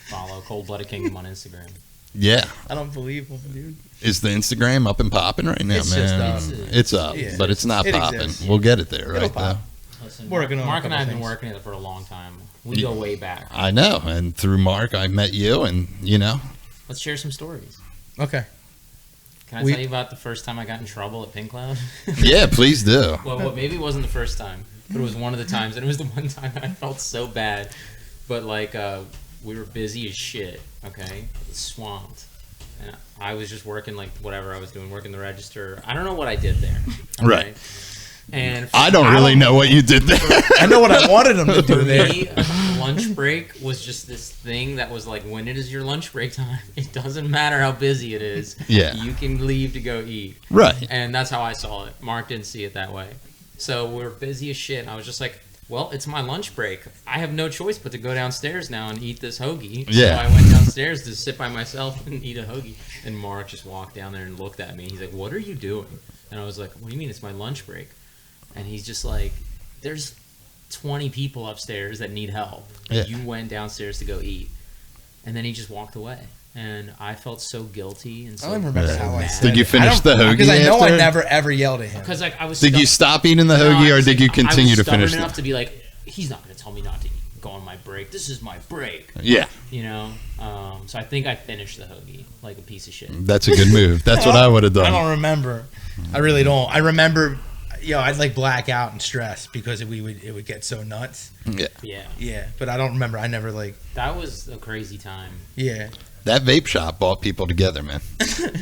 Follow Cold Blooded Kingdom on Instagram. yeah. I don't believe him, dude. Is the Instagram up and popping right now, It's just man? up. It's up, Yeah. but it's not It popping. exists. We'll get it there, right? It'll pop. Listen, Working on a Mark and I have couple been things. working together for a long time. We go way back. I know, and through Mark, I met you, and Let's share some stories. Okay. Can I We- tell you about the first time I got in trouble at Pink Cloud? yeah, please do. Well, maybe it wasn't the first time, but it was one of the times, and it was the one time I felt so bad. But like, we were busy as shit. Okay, swamped, and I was just working like whatever I was doing, working the register. I don't know what I did there. Okay? Right. And I don't really know what you did there. I know what I wanted him to do for there. me, lunch break was just this thing that was like, when it is your lunch break time, it doesn't matter how busy it is. Yeah. You can leave to go eat. Right. And that's how I saw it. Mark didn't see it that way. So we were busy as shit. And I was just like, well, it's my lunch break. I have no choice but to go downstairs now and eat this hoagie. Yeah. So I went downstairs to sit by myself and eat a hoagie. And Mark just walked down there and looked at me. He's like, what are you doing? And I was like, what do you mean it's my lunch break? And he's just like, there's 20 people upstairs that need help. Yeah. You went downstairs to go eat. And then he just walked away. And I felt so guilty and so I don't even remember Yeah. how I mad. said Did you it. finish the hoagie Because I know I after? never ever yelled at him. Because like I was Did you stop eating the hoagie, or did you continue to finish I was enough it? to be like, he's not going to tell me not to go on my break. This is my break. Yeah, So I think I finished the hoagie like a piece of shit. that's a good move. That's what I would have I done. don't remember. I really don't. I remember, I'd like black out and stress because it would get so nuts. Yeah, Yeah, Yeah, but I don't remember. I never like. that was a crazy time. Yeah. that vape shop brought people together, man.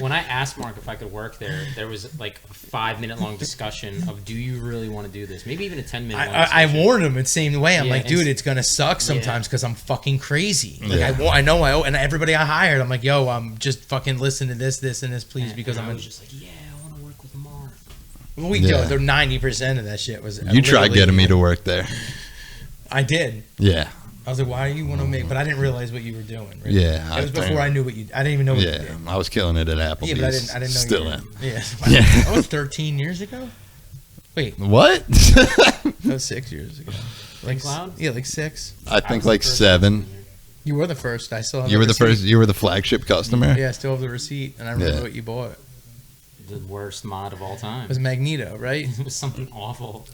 When I asked Mark if I could work there was like a 5-minute long discussion of, do you really want to do this? Maybe even a 10-minute long I discussion. warned him the same way. I'm Yeah, like, dude, and- it's gonna suck sometimes because I'm fucking crazy. Like, Yeah. I know I owe, and everybody I hired, I'm like, yo, just fucking listen to this, and this, please, because and I'm. I was just like, yeah, I want to work with Mark. Yo, they're 90% of that shit was. You tried getting me to work there. I did. Yeah, I was like, why do you want to make? But I didn't realize what you were doing. Really. yeah. It was before I knew what you. I didn't even know what you Yeah, did. I was killing it at Applebee's. Yeah, but I didn't know. Still you am. Yeah. Yeah. That was 13 years ago. Wait, What? that was 6 years ago. Like Cloud? Yeah, like 6. I think like 7. You were the first. I still have. You were the receipt. first. You were the flagship customer. Yeah, I still have the receipt, and I remember Yeah. what you bought. The worst mod of all time. It was Magneto, right? It was something awful.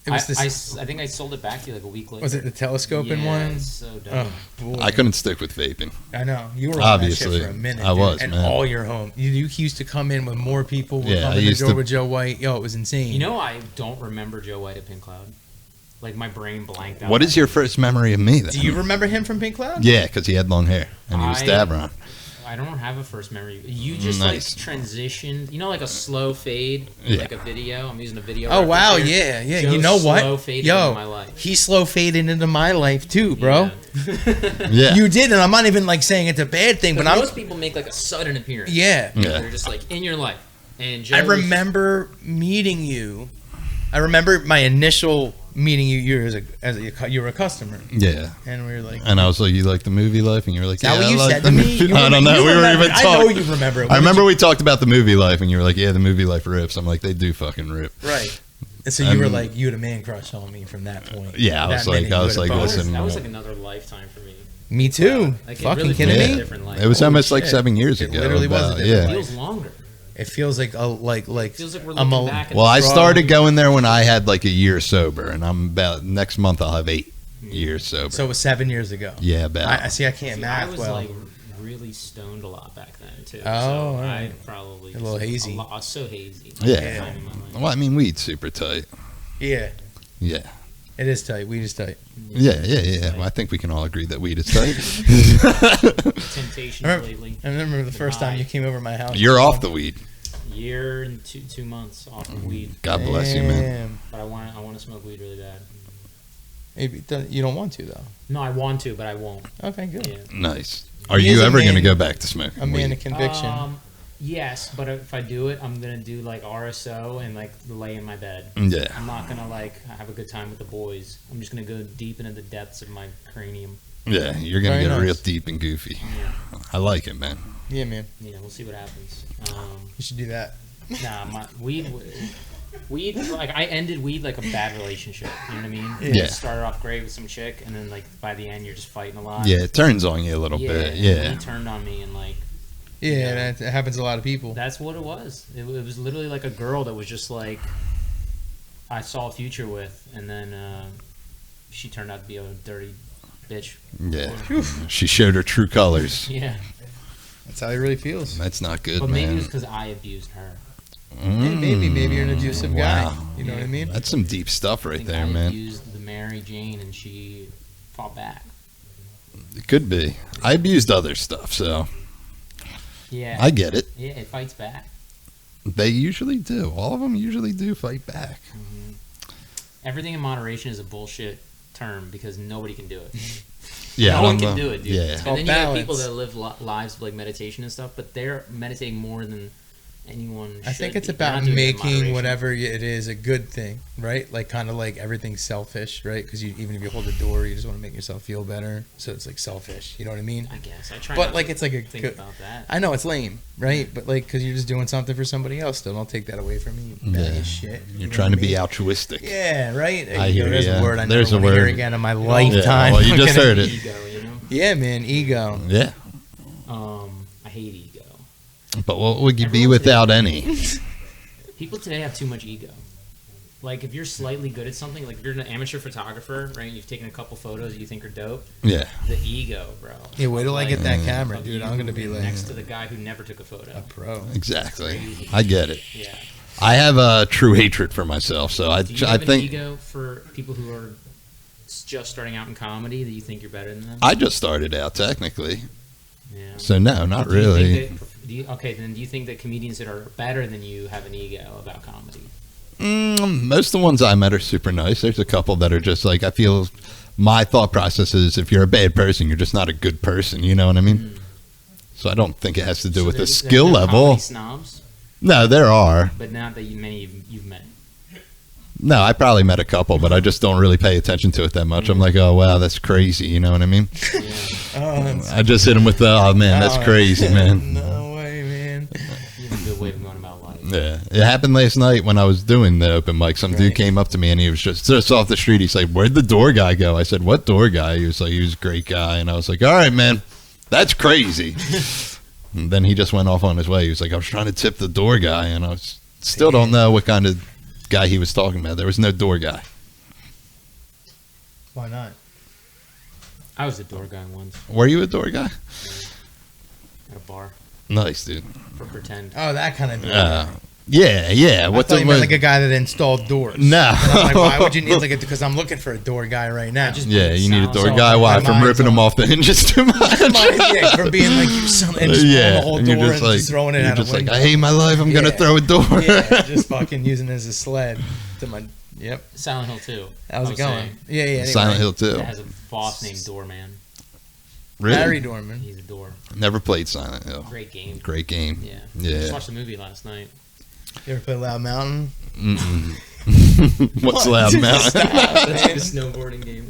It was this. I think I sold it back to you like a week later. Was it the telescoping yeah, one? It's so dumb. Oh boy. I couldn't stick with vaping. I know you were on Obviously, that shit for a minute. I dude, was, and man. all your home. You used to come in with more people. Were Yeah, I coming to used go to- with Joe White. Yo, it was insane. You know, I don't remember Joe White at Pink Cloud. Like my brain blanked out. What is your first memory of me then? Do you remember him from Pink Cloud? Yeah, because he had long hair and he was Stavron. I don't have a first memory. You just Nice. like transitioned. You know, like a slow fade, Yeah. like a video. I'm using a video. Oh reference wow, here. yeah. Joe You know what? slow faded Yo, into my life. he slow faded into my life too, bro. Yeah. Yeah. You did, and I'm not even like saying it's a bad thing, but But I'm. most people make like a sudden appearance. Yeah. Yeah. They're just like in your life. And Joe I was- remember meeting you. I remember my initial meeting you. You were a customer, Yeah. and we were like. And I was like, you like the movie life? And you were like, Is that yeah, what I you like said the to me? movie. You I don't know. you We were remember- even I know talking. you remember it. I remember we talked about the movie life, and you were like, yeah, the movie life rips. I'm like, they do fucking rip. Right. And so you were like, you had a man crush on me from that point. Yeah, I That was like- minute I you was had a like, boner. listen, that was like another lifetime for me. Me too. Like, it Fucking really kidding feels me? different life. It was Holy almost like shit. 7 years It ago. literally was a about- different It yeah. life. feels longer. It feels like It feels like we're I'm looking back at Well, I Bro. started going there when I had like a year sober, and I'm about next month I'll have 8 years sober. So it was 7 years ago. Yeah, about. I see. I can't See, math I was well. like really stoned a lot back then too. Oh, so all I right. probably A little hazy. I was so hazy. Yeah. Time in my life. Well, I mean, weed's super tight. Yeah, Yeah. it is tight. Weed is tight. Yeah. Well, I think we can all agree that weed is tight. Temptations Remember- lately. I remember the first time you came over my house. You're off the weed. Year and two months off of weed, God bless you, man. Damn. but I want to smoke weed really bad. Maybe you don't want to though. No, I want to, but I won't. Okay, good. Yeah. Nice. Are He you is a ever going to man- go back to smoking A man weed? of conviction. Yes, but if I do it, I'm gonna do like RSO and like lay in my bed. Yeah. I'm not gonna like have a good time with the boys. I'm just gonna go deep into the depths of my cranium. Yeah, you're going to Very get nice. real deep and goofy. Yeah, I like it, man. Yeah, man. yeah. We'll see what happens. You should do that. Nah, my weed. Like I ended weed like a bad relationship. You know what I mean? Yeah. It started off great with some chick, and then like by the end, you're just fighting a lot. Yeah, it turns on you a little bit. and Yeah. He turned on me, and like Yeah, that happens to a lot of people. that's what it was. It was literally like a girl that was just like I saw a future with, and then she turned out to be a dirty bitch. Yeah. She showed her true colors. Yeah, That's how he really feels. That's not good, but maybe it was man. because I abused her. Maybe you're an abusive guy. Wow. You know what I mean? That's some deep stuff I right think there, I man. abused the Mary Jane, and she fought back. It could be. I abused other stuff, so Yeah, I get it. yeah, it fights back. They usually do. All of them usually do fight back. Everything in moderation is a bullshit term because nobody can do it. Yeah, no I one don't can know. do it, dude. Yeah. And called then you have people balance. that live lives of like meditation and stuff, but they're meditating more than anyone should I think it's be. They're about not doing it in making moderation. whatever it is a good thing, right? Like kind of like everything's selfish, right? Because even if you hold the door, you just want to make yourself feel better. So it's like selfish. You know what I mean? I guess I try. But not like to it's like a think good. about that. I know it's lame, right? But like because you're just doing something for somebody else. Still, don't take that away from me. You bag of shit. You're know trying what to I be mean? altruistic. Yeah, right. There I you go. hear There's ya. a word I There's never a want to hear word. again in my Yeah, lifetime. well, you I'm just gonna- heard it. Ego, you know. Yeah, man, ego. Yeah. I hate ego. But what would you be Everyone's without any? People today have too much ego. Like if you're slightly good at something, like if you're an amateur photographer, right? You've taken a couple photos that you think are dope. Yeah. The ego, bro. Yeah, wait till I get that camera, Of dude. you I'm gonna be like next to the guy who never took a photo. a pro. Exactly. Crazy. I get it. Yeah. I have a true hatred for myself, so I Do you I have an think ego for people who are just starting out in comedy that you think you're better than them? I just started out technically, Yeah. so no, not Do you think really. okay, then do you think that comedians that are better than you have an ego about comedy? Most of the ones I met are super nice. There's a couple that are just like I feel. My thought process is if you're a bad person, you're just not a good person. You know what I mean? So I don't think it has to do So with the there's skill no level. comedy snobs, No, there are. but not that many you've met. No, I probably met a couple, but I just don't really pay attention to it that much. I'm like, oh wow, that's crazy. You know what I mean? Yeah. Oh, that's I just hit him with the, oh man, that's Oh, crazy, man. No way, man. You have a good way of going about life. Yeah, it happened last night when I was doing the open mic. Some dude Right. came up to me and he was just off the street. He's like, "Where'd the door guy go?" I said, "What door guy?" He was like, "He was a great guy." And I was like, "All right, man, that's crazy." And then he just went off on his way. He was like, "I was trying to tip the door guy," and I still don't know what kind of guy he was talking about. There was no door guy. Why not? I was the door guy once Were you a door guy? at a bar Nice, dude. for pretend. Oh, that kind of. Yeah. I What thought the you meant like a guy that installed doors. No. And I'm like, why would you need like a? Because I'm looking for a door guy right now. Yeah, you need a door So guy. Why? my From mind's ripping them on- off the hinges too much. Yeah, from being like you son, and just pulling the whole and door you're just and like, just throwing it you're out just a window. like, I hate my life. I'm gonna Yeah. throw a door. Yeah, just fucking using it as a sled to my. Yep. Silent Hill 2. How's I it was going? saying. Yeah. Anyway. Silent Hill too. It has a boss named Doorman. Really? Harry Dorman. He's a door. Never played Silent Hill. Great game. Great game. Yeah. Yeah. Just watched the movie last night. You ever play Loud Mountain? What's Loud Mountain? That's like a snowboarding game.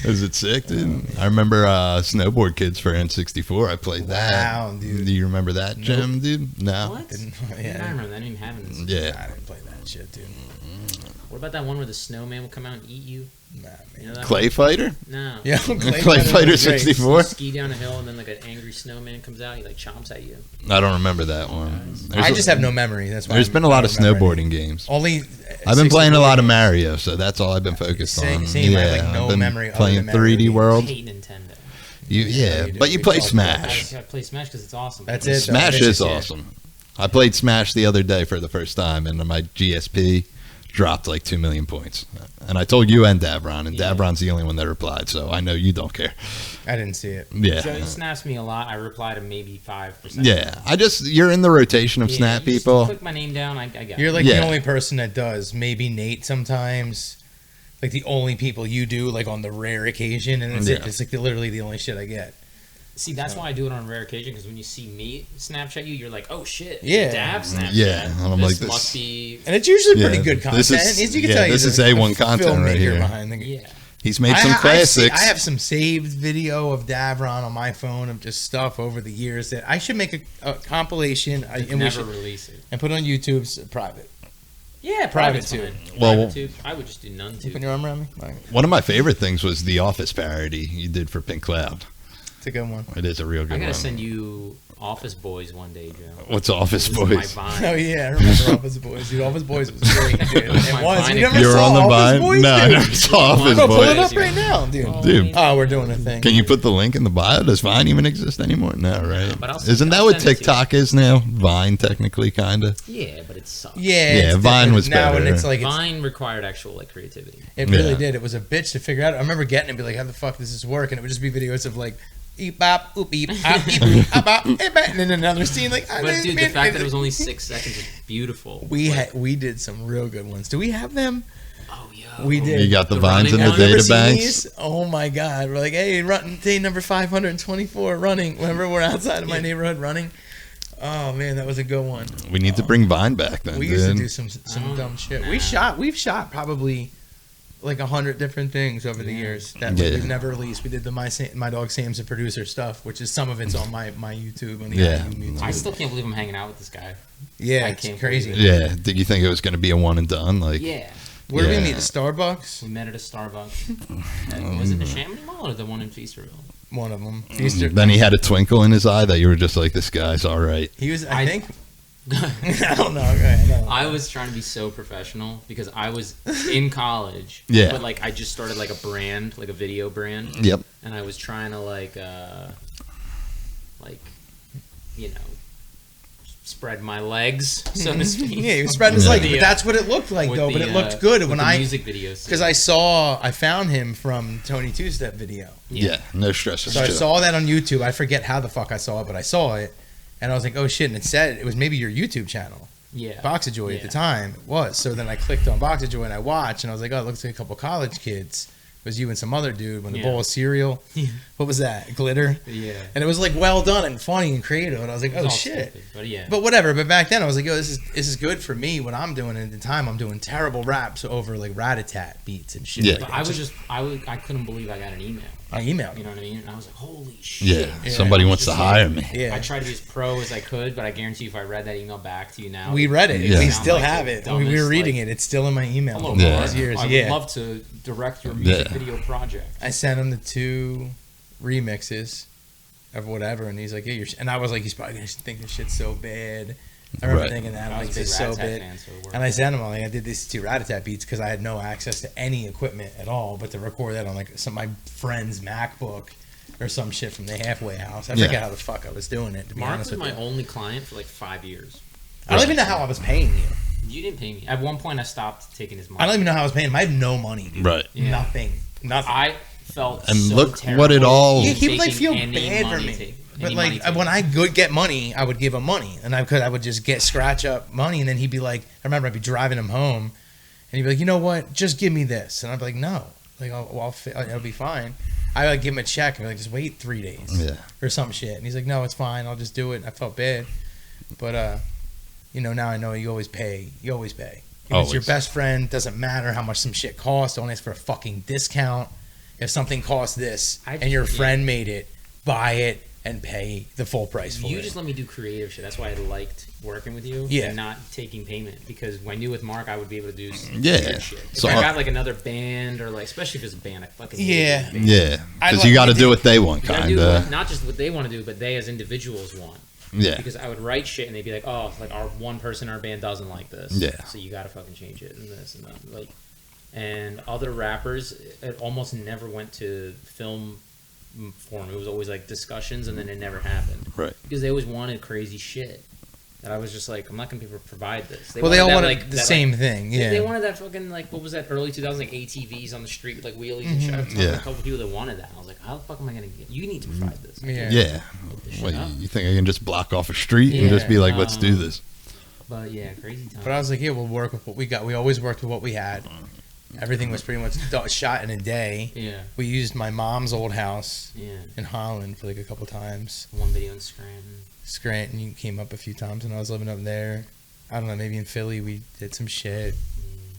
Is it sick, dude? I remember Snowboard Kids for N64. I played that. Wow, dude. Do you remember that, Jim, dude? No. What? Didn't, I yeah. remember that. I didn't even have it. Yeah. I didn't play that shit, dude. What about that one where the snowman will come out and eat you? Nah, You know man. that Clay Fighter? one? No. Yeah, Clay Fighter was great. 64? You ski down a hill and then like an angry snowman comes out. He like chomps at you. I don't remember that one. I just have no memory. That's why There's been a lot of I don't remember snowboarding games. Only. I've been playing a 64 lot of games. Mario, so that's all I've been focused on. Same, I have, like, Yeah, no I've been memory other playing than Mario 3D games. I World. hate Nintendo. Yeah, you do. but you We play both do. Smash. I play Smash because it's awesome. That's it. Smash Vicious, is yeah. awesome. I played Smash the other day for the first time, and my GSP dropped like 2 million points. And I told you and Davron, and Yeah. Davron's the only one that replied, so I know you don't care. I didn't see it. Yeah. So he snaps me a lot. I reply to maybe 5%. Yeah, you're in the rotation of Yeah, snap you just people. Click my name down. I got You're it. like Yeah. the only person that does. Maybe Nate sometimes. Like the only people you do, like on the rare occasion, and it's, Yeah. it's like literally the only shit I get. See, that's why I do it on a rare occasion because when you see me Snapchat you, you're like, oh shit. Yeah. Dav Snapchat. Yeah, and I'm this like, this- must be. And it's usually Yeah, pretty good content. this is- As you can yeah, tell, this he's is a A1 content right filmmaker here. behind the Yeah. He's made some classics. I have some saved video of Davron on my phone of just stuff over the years that I should make a compilation and we Never should, release it. and put on YouTube's private. Yeah, Private private tube. tube. Well, Private tube. I would just do none Put tube. your arm around me. Like, One of my favorite things was the Office parody you did for Pink Cloud. it's a good one. It is a real I good gotta one. send you Office Boys one day, Joe. What's Office This is my Boys? Vine. Oh yeah, I remember Office Boys. Dude, Office Boys was great, dude. It My was. Vine You never account. You're saw on the Office Vine? Boys, No, I dude? never saw Office Bro, pull it Boys. up right now, dude. Oh, Dude. man. Oh, we're doing a thing. Can you put the link in the bio? Does Vine even exist anymore? No, right? but I'll send- Isn't that I'll what send it to you. TikTok is now? Vine, technically, kind of. Yeah, but it sucks. Yeah, Yeah, it's Vine different was now, and better. it's like Vine required actual like creativity. it really Yeah. did. It was a bitch to figure out. I remember getting it and be like, "How the fuck does this work?" And it would just be videos of like, "Eep bop, oop eep, op, eep, oop, op, op, eep, bop," and then another scene like, But dude, the fact that it was only 6 seconds is beautiful. we did some real good ones. Do we have them? Oh yeah. We did. You got the The Vines in running the one? Never data seen banks. these? Oh my god! We're like, hey, run, day number 524 running. Whenever we're outside of my neighborhood running. Oh man, that was a good one. We need to bring Vine back then, We used to dude. do some Oh, dumb shit. nah. We've shot probably like 100 different things over the Yeah. years that Yeah. we've never released. We did the my dog Sam's a producer stuff, which is some of it's on my YouTube on the Yeah. YouTube. I still can't believe I'm hanging out with this guy. Yeah, I it's can't crazy. believe Yeah. Did you think it was going to be a one and done? Like, Yeah. Where did Yeah. we meet? The Starbucks. We met at a Starbucks. Was it the Chamonix Mall or the one in Feasterville? One of them. Easter. then he had a twinkle in his eye that you were just like, this guy's all right. He was. I I- think. I don't know. I know. I was trying to be so professional because I was in college. Yeah. But like I just started like a brand, like a video brand, Yep. and I was trying to like you know, spread my legs, so to speak. Yeah, he was spreading his Yeah. legs, but that's what it looked like With though. But the, it looked good with when the I music videos. because I found him from Tony Two Step video. Yeah. No stress. So I saw that on YouTube. I forget how the fuck I saw it, but I saw it, and I was like, "Oh shit!" And it said it was maybe your YouTube channel, Yeah. Boxajoy at the Yeah. time. It was. So then I clicked on Boxajoy and I watched, and I was like, "Oh, it looks like a couple college kids." It was you and some other dude with a Yeah. bowl of cereal. Yeah. What was that? Glitter. Yeah. And it was like well done and funny and creative. And I was like, It was "Oh all shit!" stupid, but yeah. But whatever. But back then I was like, "Yo, this is good for me when I'm doing it." At the time, I'm doing terrible raps over like rat-a-tat beats and shit. Yeah. Like But that. I couldn't believe I got an email. I emailed. You know what I mean? And I was like, holy shit. Yeah. Yeah. Somebody I was wants to just hire like- me. Yeah. I tried to be as pro as I could, but I guarantee you if I read that email back to you now, We read it. Yeah. We sound still like have the it. We were dumbest, reading like, it. It's still in my email. Hello, Yeah. Mark. All these years. I Yeah. would love to direct your music Yeah. video project. I sent him the 2 remixes of whatever, and he's like, "Yeah, you're," and I was like, "He's probably gonna think this shit's so bad." I remember Right. thinking that. I I'm was like, a big this is so Rat Tat big. fan, so it worked. And I said to him, like, I did these 2 Rat-a-tat beats because I had no access to any equipment at all, but to record that on like my friend's MacBook or some shit from the halfway house. I Yeah. forget how the fuck I was doing it. To be Mark honest was with my you, only client for like 5 years. I don't even know how I was paying you. You didn't pay me. At one point, I stopped taking his money. I don't even know how I was paying him. I had no money, dude. Right. Yeah. Nothing. I felt And so look terrible what it all- He would like taking feel any bad for money me. But any like money taken. when I would get money, I would give him money, and I would just scratch up money, and then he'd be like, I remember I'd be driving him home, and he'd be like, you know what, just give me this, and I'd be like, no, like I'll be fine. I would give him a check and be like, just wait 3 days, Yeah. or some shit, and he's like, no, it's fine, I'll just do it. And I felt bad, but now I know you always pay. You always pay. If it's your Always. best friend, doesn't matter how much some shit costs. Don't ask for a fucking discount. If something costs this and your friend made it, buy it and pay the full price for You it. just let me do creative shit. That's why I liked working with you Yeah. and not taking payment, because when I knew with Mark, I would be able to do some Yeah. weird shit. If So I I- got like another band or like, especially if it's a band, I fucking hate Yeah. doing bands. Yeah. I Because like- you got to do what they want, You gotta kind do of. not just what they want to do, but they as individuals want. Yeah. Because I would write shit and they'd be like, oh, like our one person in our band doesn't like this. Yeah. So you gotta fucking change it and this and that. Like, and other rappers, it almost never went to film form. It was always like discussions, and then it never happened. Right. Because they always wanted crazy shit. That I was just like, I'm not gonna be able to provide this. They wanted all that, wanted like, the that, same like, thing. They Yeah. wanted that fucking, like, what was that, early 2000s, like ATVs on the street with like wheelies and shit. I was talking Yeah. to a couple people that wanted that. I was like, how the fuck am I gonna get? You need to provide this. I Yeah. can't Yeah. put this shit What, up. you think I can just block off a street and Yeah, just be like, let's do this? But yeah, crazy time. But I was like, yeah, we'll work with what we got. We always worked with what we had. Everything was pretty much shot in a day. Yeah, We used my mom's old house yeah. in Holland for like a couple times. One video in Scranton. Scranton, you came up a few times when I was living up there. I don't know, maybe in Philly we did some shit.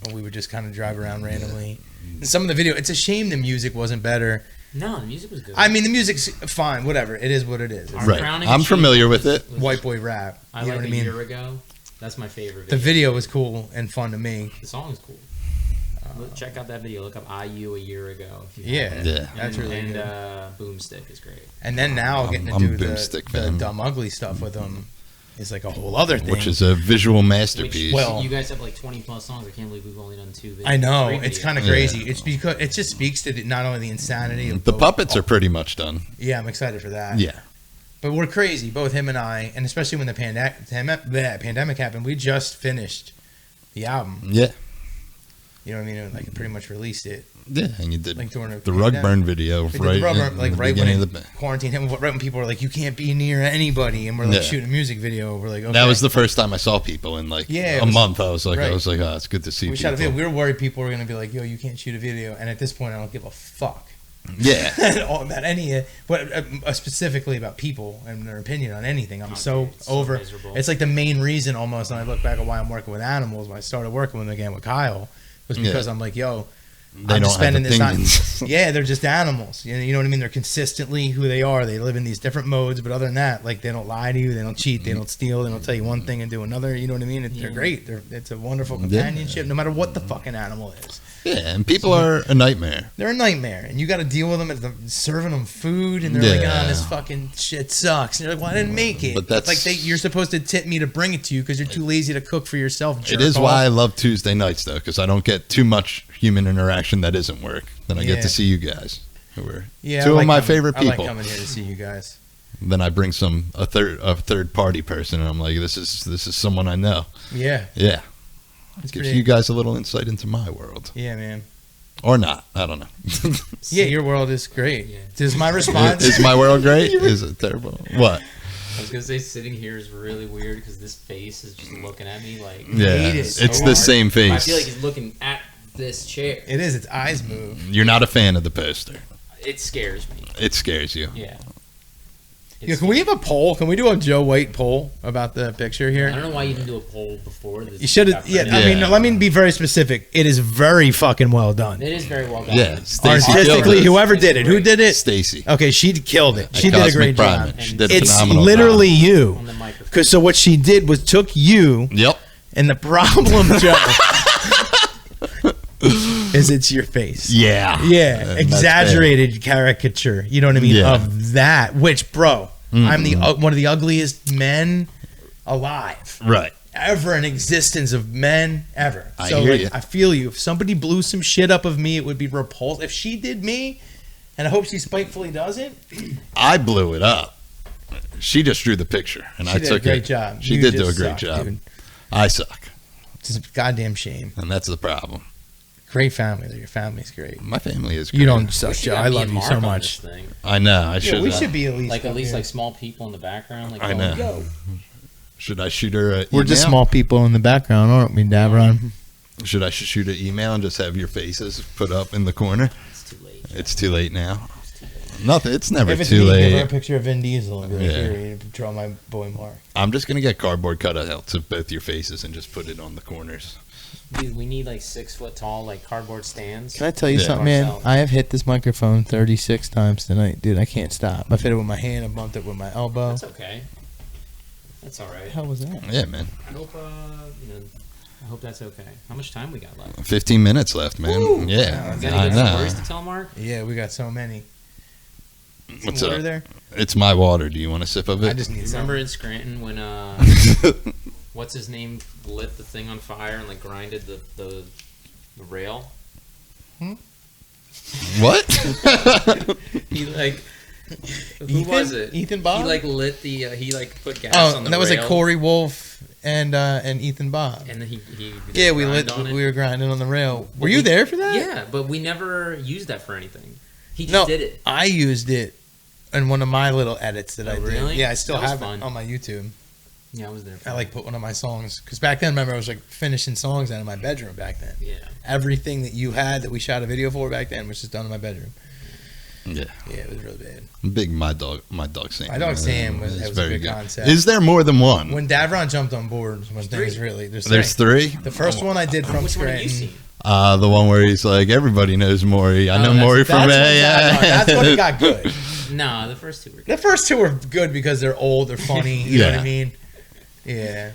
Or we would just kind of drive around randomly. And some of the video, it's a shame the music wasn't better. No, the music was good. I mean, the music's fine, whatever. It is what it is. It's Our Right. crowning I'm achievement familiar with was- it. was- white boy rap. I You know like what I a mean? year ago. That's my favorite The video. video was cool and fun to me. The song is cool. Check out that video. Look up IU a year ago. If you Yeah, haven't. Yeah. that's really and good. Boomstick is great. And then now getting to I'm do a Boomstick the fan. dumb ugly stuff with them is like a whole other thing. Which is a visual Which, masterpiece. Well- you guys have like 20 plus songs. I can't believe we've only done 2 videos. I know 3 it's videos. kind of Yeah. crazy. It's because it just speaks to not only the insanity of the both- puppets are pretty much done. Yeah, I'm excited for that. Yeah. But we're crazy, both him and I, and especially when the pandemic happened. We just finished the album. Yeah. You know what I mean? Like pretty much released it. Yeah. And you did Like during the rug burn video We did right, the rubber, in like the right when beginning it of the quarantine hit, right when people were like, "You can't be near anybody," and we're like Yeah. shooting a music video. We're like, okay. That was the first time I saw people in like Yeah, it a was- month. I was like, right. oh, it's good to see we people. shot a video. We were worried people were gonna be like, "Yo, you can't shoot a video," and at this point, I don't give a fuck Yeah. about any, but specifically about people and their opinion on anything. I'm so It's so over. miserable. It's like the main reason almost. And I look back at why I'm working with animals. When I started working with them again with Kyle, was because Yeah. I'm like, yo. They I'm don't just spending have this time. opinions. Yeah, they're just animals. You know what I mean? They're consistently who they are. They live in these different modes, but other than that, like they don't lie to you, they don't cheat, they don't steal, they don't tell you one thing and do another. You know what I mean? They're Yeah. great. It's a wonderful Yeah. companionship, no matter what the fucking animal is. Yeah, and people are a nightmare. They're a nightmare, and you got to deal with them as serving them food, and they're like, Yeah. "Oh, this fucking shit sucks." And you're like, "Well, I didn't make it." But that's- like you're supposed to tip me to bring it to you because you're too lazy to cook for yourself. It is why I love Tuesday nights though, because I don't get too much human interaction that isn't work. Then I Yeah. get to see you guys, who are yeah, two I like of my coming- favorite I like people. coming here to see you guys. Then I bring a third party person, and I'm like, this is someone I know. Yeah, Yeah, it's gives pretty. you guys a little insight into my world, Yeah, man. or not. I don't know. Yeah, your world is great. Yeah. Is my response? Is my world great? Is it terrible? What? I was gonna say sitting here is really weird because this face is just looking at me like. Yeah, hate it it's so the hard. same I face. feel like he's looking at this chair. It is. Its eyes move. You're not a fan of the poster. It scares me. It scares you. Yeah. Yeah, can we have a poll? Can we do a Joe White poll about the picture I here? don't know why you didn't do a poll before this. You should have. Yeah, I mean, Yeah. let me be very specific. It is very fucking well done. It is very well done. Yeah, Stacey Artistically, killed it. whoever did it, who did it? Stacy. Okay, she killed it. She At did a Cosmic great Prime. job. She did a It's phenomenal literally job. you. On the microphone. Because so what she did was took you, Yep. and the problem, Joe, is it's your face. Yeah. Yeah, And that's exaggerated caricature. You know what I mean? Yeah. Of that, which, bro, I'm the one of the ugliest men alive. Right. Ever in existence of men ever. I So hear like, you. I feel you. If somebody blew some shit up of me, it would be repulsive. If she did me, and I hope she spitefully doesn't, I blew it up. She just drew the picture, and she I did took a great it. job. She You did do a just great suck, job. dude. I suck, It's a goddamn shame. and that's the problem. Great family. Your family's great. My family is great. You don't suck, We should Joe. have I me love and you Mark so on much. this thing. I know. I should. Yeah, we should be at least Like up at least here. like small people in the background. Like I going, know. Yo. Should I shoot her an We're just email? small people in the background, aren't we, Davron? Should I shoot an email and just have your faces put up in the corner? It's too late. It's too late now. It's too late. Nothing. It's never If it's too me, give her a late. picture of Vin Diesel and be like, Yeah. here, you draw my boy Mark. I'm just gonna get cardboard cutouts of both your faces and just put it on the corners. Dude, we need like 6 foot tall like cardboard stands. Can I tell you Yeah. something, man? Ourselves. I have hit this microphone 36 times tonight, dude. I can't stop. I've hit it with my hand. I bumped it with my elbow. That's okay. That's all What right. the hell was that? Yeah, man. I hope I hope that's okay. How much time we got left? 15 minutes left, man. Woo! Yeah, Is there I any good stories know. to tell, Mark? Yeah, we got so many. What's Some water up? there? It's my water. Do you want a sip of I it? just need some. Remember in Scranton when what's his name lit the thing on fire and like grinded the rail? What? He like who Ethan? was it? Ethan Bob? He like lit the he like put gas Oh, on the that was rail. like Corey Wolf and Ethan Bob. And then he Yeah, we grind lit. on it. We were grinding on the rail. But Were you there for that? Yeah, but we never used that for anything. He just No, did it. I used it in one of my little edits that Oh, I did. really? Yeah, I still That was have fun. it on my YouTube. Yeah, I was there. For I like put one of my songs because back then, remember, I was like finishing songs out of my bedroom back then. Yeah. Everything that you had that we shot a video for back then was just done in my bedroom. Yeah, Yeah, it was really bad. big my dog Sam. My dog Sam was- It's it was a very good good. concept. Is there more than one? When Davron jumped on board, when things really There's three. The first one I did from Which one have you Scranton. seen? The one where he's like, everybody knows Maury. I know that's- Maury from That's when it got good. No, the first two were good. The first two were good because they're old, they're funny. You know what Yeah. I mean? Yeah.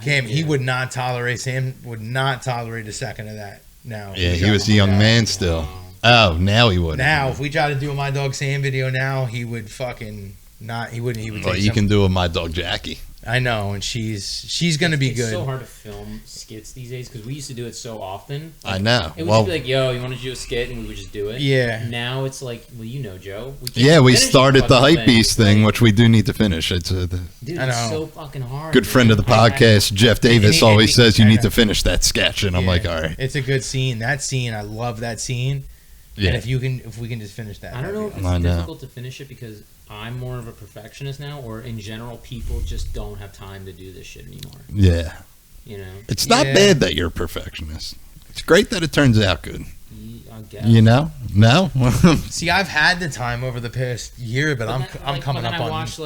Cam, he would not tolerate. Sam would not tolerate a second of that. Now, Yeah, he was a young man still. Oh, now he wouldn't. Now, if we try to do a My Dog Sam video now, he would fucking not. He wouldn't. He would. Well, take you some- can do a my dog Jackie. I know, and she's gonna be It's good. so hard to film skits these days because we used to do it so often. I know. It would Well, just be like, "Yo, you want to do a skit?" and we would just do it. Yeah. Now it's like, well, you know, Joe. We can't yeah, we finish started the fucking hype beast thing, which we do need to finish. It's a Dude, I it's know. so fucking hard. good friend of the podcast, Jeff Davis, And always says you I need know. to finish that sketch, and I'm Yeah. like, all right. It's a good scene. That scene, I love that scene. Yeah. And if we can just finish that. I don't know if that'd it's I know. difficult to finish it because I'm more of a perfectionist now, or in general, people just don't have time to do this shit anymore. Yeah. You know, It's not Yeah. bad that you're a perfectionist. It's great that it turns out good. I guess. You know? No? be- See, I've had the time over the past year, but I'm coming but then up I on. watch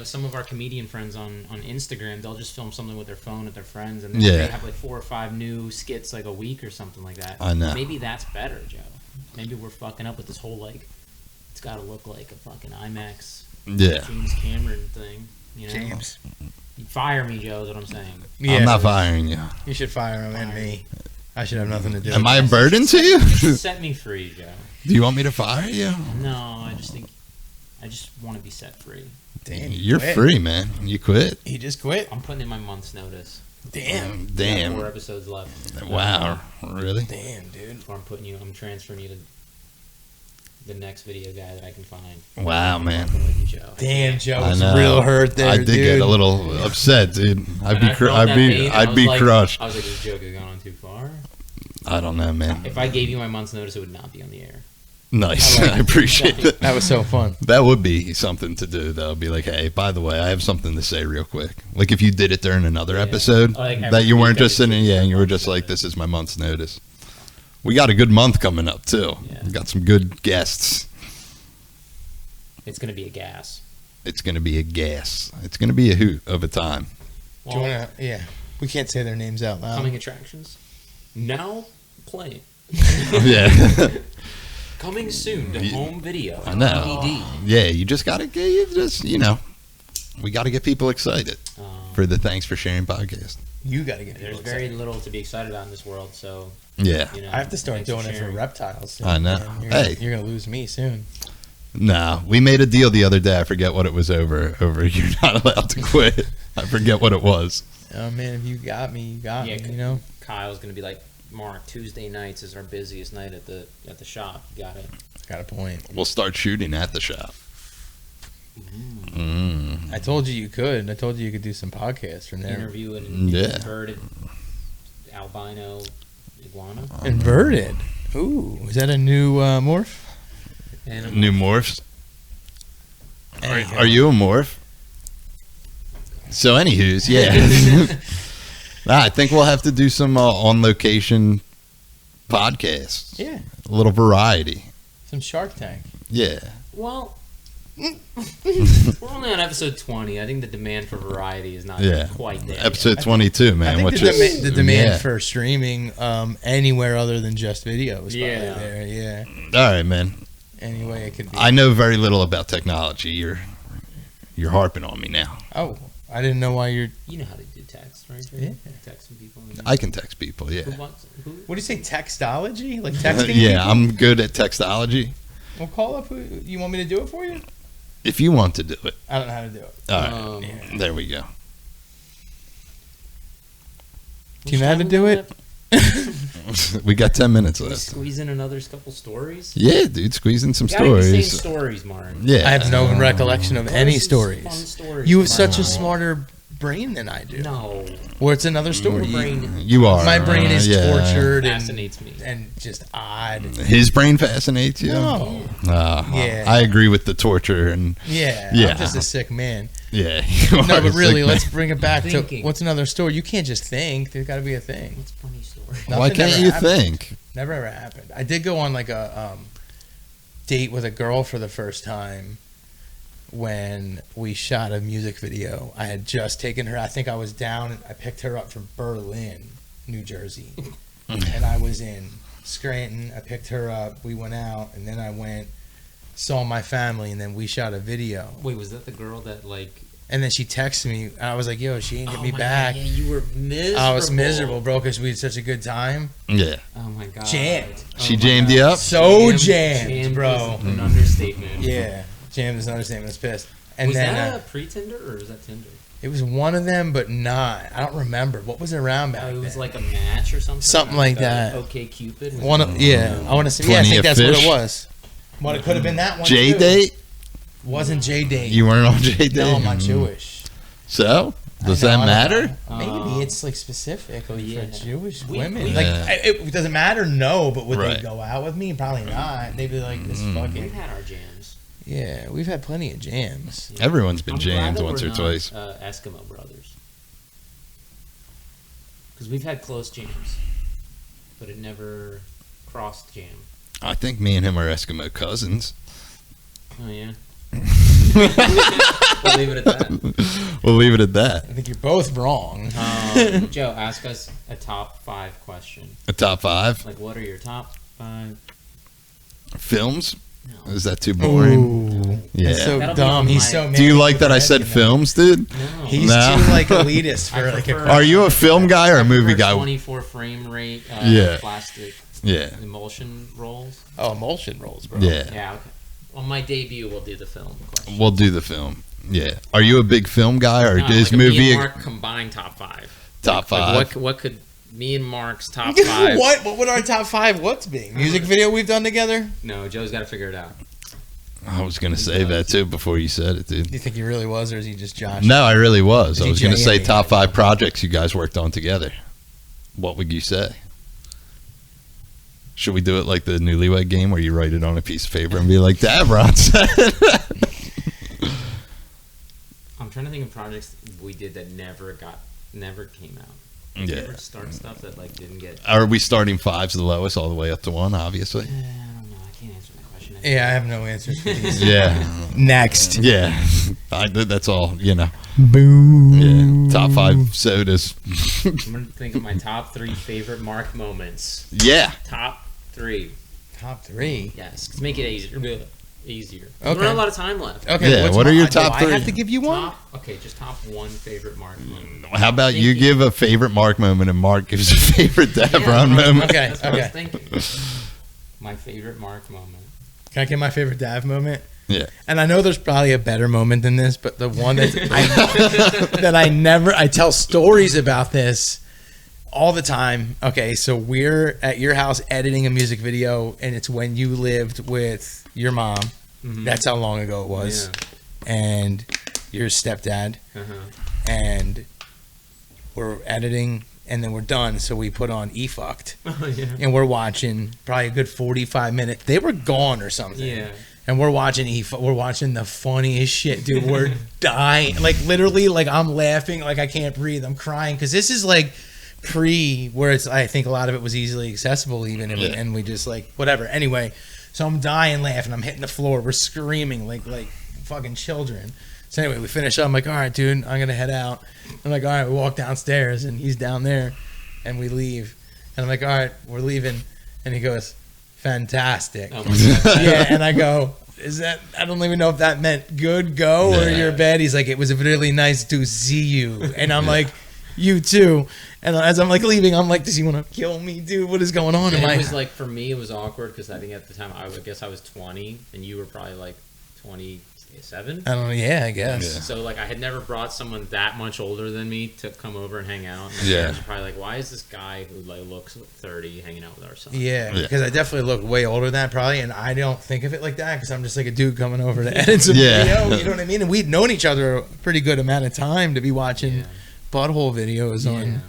some of our comedian friends on Instagram. They'll just film something with their phone with their friends, and Yeah. they have like 4 or 5 new skits like a week or something like that. I know. Maybe that's better, Joe. Maybe we're fucking up with this whole like, it's got to look like a fucking IMAX Yeah. James Cameron thing. You know, James. You fire me, Joe. Is what I'm saying. Yeah, I'm not firing you. You should fire him and me. I should have nothing to do. Am with I a this. burden to you? Set me free, Joe. Do you want me to fire you? No, I just want to be set free. Damn, you You're quit. free, man. You quit? He just quit. I'm putting in my month's notice. Damn. We got 4 Damn. episodes left. Wow. Really? Damn, dude. Or I'm transferring you to the next video guy that I can find. Wow, man. Working with you, Joe. Damn, Joe I was know. real hurt there, I did dude. get a little upset, dude. I'd When I felt that pain, I I'd was be like- crushed. I was like, this joke has gone on too far. I don't know, man. If I gave you my month's notice, it would not be on the air. Nice. I like I appreciate it. That was so fun. That would be something to do, though. Be like, hey, by the way, I have something to say real quick. Like if you did it during another Yeah. episode, Like every that you weren't week I just just sitting, do yeah, and you were month's just like, notice. this is my month's notice. We got a good month coming up, too. Yeah. We got some good guests. It's going to be a gas. It's going to be a gas. It's going to be a hoot of a time. Do you wanna? Yeah. We can't say their names out loud. Coming attractions. Now playing. Yeah. Coming soon to home video. I know. DVD. Yeah, you just got to get, we got to get people excited for the Thanks for Sharing podcast. You got to get. There's people very excited. little to be excited about in this world, so Yeah. you know. I have to start thanks doing it for sharing. reptiles. Soon, I know. man. Hey. You're gonna lose me soon. No, we made a deal the other day. I forget what it was over. You're not allowed to quit. I forget what it was. Oh man, if you got me, you got me. You know. Kyle's gonna be like, Mark, Tuesday nights is our busiest night at the shop. You got it. Got a point. We'll start shooting at the shop. I told you could. I told you could do some podcasts from there. Interview an inverted albino iguana. Inverted. Ooh, is that a new morph? New morphs. Are you a morph? So, anywho's, yeah. I think we'll have to do some on location podcasts. Yeah. A little variety. Some Shark Tank. Yeah. Well, we're only on episode 20. I think the demand for variety is not quite there. Episode 22, man. I think the demand for streaming anywhere other than just video is probably there. Yeah. All right, man. Any way it could be. I know very little about technology. You're harping on me now. Oh, I didn't know why you're. You know how to do text, right? Yeah. Texting people. I can text people, yeah. What do you say, textology? Like texting Yeah, people? I'm good at textology. Well, call up. You want me to do it for you? If you want to do it. I don't know how to do it. All right. There we go. Do you know how to do it? We got 10 minutes Can we left. squeeze in another couple stories? Yeah, dude, squeeze in some Gotta be the stories. same stories, Mark. Yeah. I have no recollection of any Fun stories. stories. You have such a smarter brain than I do. No. Or it's another story. You are. My brain is tortured Fascinates me. and just odd. His brain fascinates you? No. Yeah. I agree with the torture and Yeah. I'm just a sick man. yeah. No, but really, let's bring it back to Thinking. what's another story. You can't just think. There's got to be a thing. What's a funny story? Why Nothing can't ever you happened. think? Never ever happened. I did go on like a date with a girl for the first time when we shot a music video. I had just taken her. I think I was down. I picked her up from Berlin, New Jersey, and I was in Scranton. I picked her up. We went out, and then I went, saw my family, and then we shot a video. Wait, was that the girl that like? And then she texted me, and I was like, "Yo, she ain't hit me my back." God, yeah, you were miserable. I was miserable, bro, because we had such a good time. Yeah. Oh my god. Jammed. She jammed you up? So jammed, bro. Is an understatement. Yeah, jammed is an understatement. I was pissed. And Was then that a pre-Tinder or was that Tinder? it was one of them, but not. I don't remember what was around back It was then. like a match or something. Something like that. Okay, Cupid. One of, yeah, I want to say. Yeah, I Plenty think of that's fish. what it was. Well, it could have been that one. J too. date? Wasn't J date. You weren't on J date? No, I'm not Jewish. So? Does I that know, matter? Maybe it's like specifically yeah. for Jewish We- women. we- Like Yeah. it doesn't matter. No, but would Right. they go out with me? Probably not. They'd be like this We've fucking. had our jams. Yeah, we've had plenty of jams. Everyone's been I'm glad jammed that once we're or not, twice. Eskimo brothers. Because we've had close jams, but it never crossed jam. I think me and him are Eskimo cousins. Oh yeah. We'll leave it at that. We'll leave it at that. I think you're both wrong. Joe, ask us a top 5 question. A top 5 Like, what are your top 5? films? No. Is that too boring? Ooh, Yeah. that's so That'll be dumb. on He's my- so. Do you mad like that I for said asking that. films, dude? No. He's No. too like elitist for I like a. prefer- Are you a film guy or a movie guy? 24 frame rate. Yeah. Plastic Yeah. emulsion rolls. Oh, emulsion rolls, bro. Yeah. Yeah. Okay. On my debut, we'll do the film question. We'll do the film. Yeah. Are you a big film guy or No, is like me movie and Mark combined top 5. top Like, 5? what could me and Mark's top 5? What would our top 5 what's be? Music video we've done together? No, Joe's got to figure it out. I was going to say that too before you said it, dude. Do you think he really was, or is he just Josh? No, I really was. Is I he was going to say genuine? top 5 projects you guys worked on together. What would you say? Should we do it like the Newlywed Game where you write it on a piece of paper and be like, that Ron said? I'm trying to think of projects we did that never came out. Did you Yeah. ever start stuff that like didn't get? Are we starting 5's the lowest all the way up to 1, obviously? I don't know. I can't answer that question. Yeah, I have no answers for these. Yeah. Next. Yeah. That's all, you know. Boom. Yeah. Top 5 sodas. I'm gonna think of my top 3 favorite Mark moments. Yeah. Top 3. Top 3. Yes, let's make it easier. Easier. Okay. We don't have a lot of time left. Okay. Yeah, what's what are your do top I 3? have to give you one. Just top 1 favorite Mark moment. How about you Thinking. give a favorite Mark moment and Mark gives a favorite Davron Yeah, moment? Okay, That's what I was okay. thinking. My favorite Mark moment. Can I get my favorite Dav moment? Yeah. And I know there's probably a better moment than this, but the one that I tell stories about this all the time. Okay, so we're at your house editing a music video, and it's when you lived with your mom. Mm-hmm. That's how long ago it was. Yeah. And your stepdad. Uh-huh. And we're editing, and then we're done. So we put on E-Fucked. Oh, yeah. And we're watching probably a good 45 minutes. They were gone or something. Yeah. And we're watching we're watching the funniest shit, dude. We're dying. Like, literally, like, I'm laughing like I can't breathe. I'm crying. Because this is, like, where it's, I think a lot of it was easily accessible even. And we just, like, whatever. Anyway, so I'm dying laughing. I'm hitting the floor. We're screaming like fucking children. So anyway, we finish up. I'm like, all right, dude, I'm going to head out. I'm like, all right, we walk downstairs, and he's down there, and we leave. And I'm like, all right, we're leaving. And he goes, fantastic. Oh yeah, and I go, I don't even know if that meant good, go, or you're bad. He's like, it was really nice to see you. And I'm like, you too. And as I'm like leaving, I'm like, does he want to kill me, dude? What is going on? And it was like, for me, it was awkward because I think at the time, I guess I was 20, and you were probably like 27. I don't know. Yeah, I guess. Yeah. So like, I had never brought someone that much older than me to come over and hang out. And I was probably like, why is this guy who like looks 30 hanging out with our son? Yeah, because I definitely look way older than that probably, and I don't think of it like that because I'm just like a dude coming over to edit some video. You know what I mean? And we'd known each other a pretty good amount of time to be watching butthole videos on.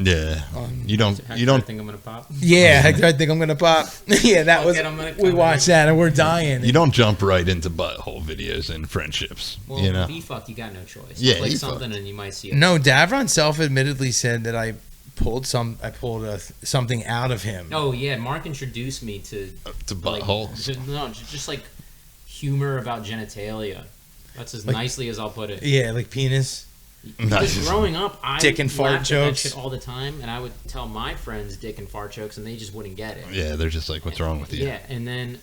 Yeah, you don't think I'm gonna pop? Yeah, I think I'm gonna pop. Yeah, that was we watched that and we're dying. You don't jump right into butthole videos in friendships. Well, you know, fuck, you got no choice. Yeah, play something and you might see it. No, Davron self-admittedly said that I pulled something out of him. Oh yeah, Mark introduced me to buttholes. Like, just like humor about genitalia. That's as nicely as I'll put it. Yeah, like penis. Because growing up, I dick and fart jokes that shit all the time, and I would tell my friends dick and fart jokes, and they just wouldn't get it. Yeah, they're just like, "What's wrong with you?" Yeah, and then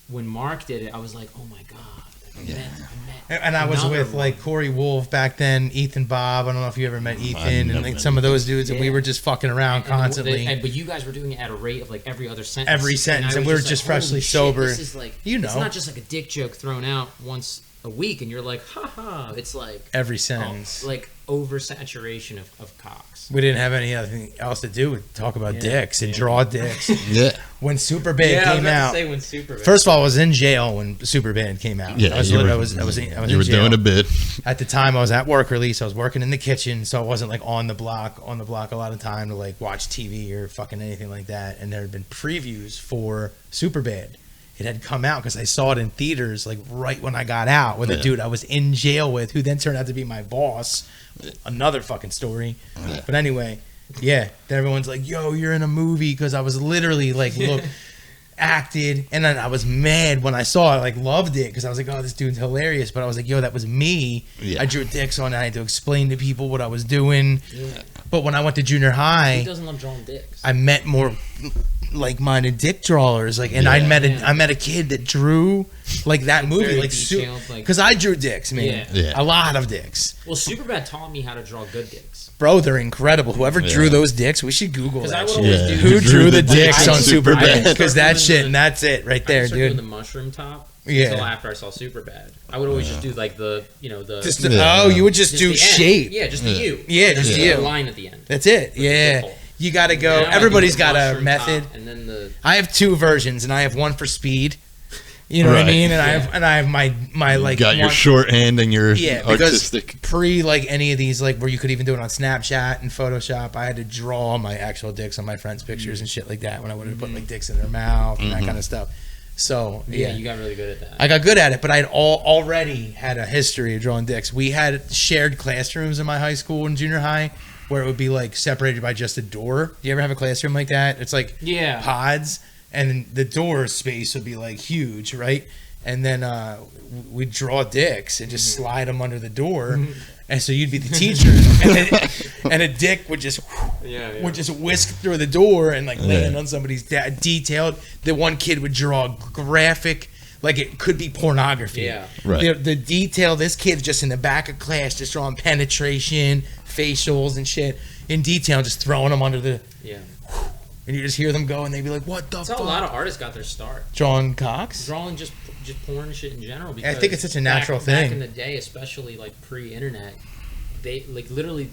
when Mark did it, I was like, "Oh my god!" And I was with like Corey Wolf back then, Ethan Bob. I don't know if you ever met Ethan and like some of those dudes, and we were just fucking around constantly. But you guys were doing it at a rate of like every other sentence. Every sentence, and we were just freshly sober. This is like, it's not just like a dick joke thrown out once a week, and you're like, ha ha. It's like every sentence, like oversaturation of cocks. We didn't have anything else to do with talk about dicks and draw dicks. Yeah. When Superbad came out, first of all, I was in jail when Superbad came out. Yeah, I was in jail. You were doing a bit. At the time, I was at work release. I was working in the kitchen, so I wasn't like on the block a lot of time to like watch TV or fucking anything like that. And there had been previews for Superbad. It had come out because I saw it in theaters like right when I got out with a dude I was in jail with, who then turned out to be my boss. Another fucking story. But anyway, then everyone's like, yo, you're in a movie, because I was literally like, acted, and then I was mad when I saw it, like loved it, because I was like, oh, this dude's hilarious. But I was like, yo, that was me. I drew dicks on it. I had to explain to people what I was doing. But when I went to junior high, who doesn't love drawing dicks? I met more like-minded dick drawers, like, and I met a kid that drew like that movie, like, because I drew dicks, man, a lot of dicks. Well, Superbad taught me how to draw good dicks, bro. They're incredible. Whoever drew those dicks, we should Google that shit. Who drew the dicks on Superbad? Because that shit, and that's it right there, dude. Doing the mushroom top. Until after I saw Superbad, I would always just do like the you would just do shape. Yeah, just the U. Yeah, just the U. Line at the end. That's it. Yeah. You got to go. Everybody's got a method. And then I have two versions, and I have one for speed. You know what I mean? And I have my like. You got your shorthand and your artistic. Pre like any of these, like where you could even do it on Snapchat and Photoshop, I had to draw my actual dicks on my friends' pictures and shit like that when I would have put like dicks in their mouth and that kind of stuff. So you got really good at that. I got good at it, but I had already had a history of drawing dicks. We had shared classrooms in my high school and junior high, where it would be like separated by just a door. Do you ever have a classroom like that? It's like pods, and the door space would be like huge, right? And then we'd draw dicks and just slide them under the door, and so you'd be the teacher, and a dick would just whisk through the door and like land on somebody's detailed. The one kid would draw graphic. Like it could be pornography. Yeah, right. The detail. This kid's just in the back of class, just drawing penetration, facials, and shit in detail, just throwing them under the. Yeah. And you just hear them go, and they'd be like, "What the fuck?" That's how a lot of artists got their start. Drawing cocks. Drawing just just porn and shit in general. Because I think it's such a natural back thing. in the day, especially like pre-internet, they like literally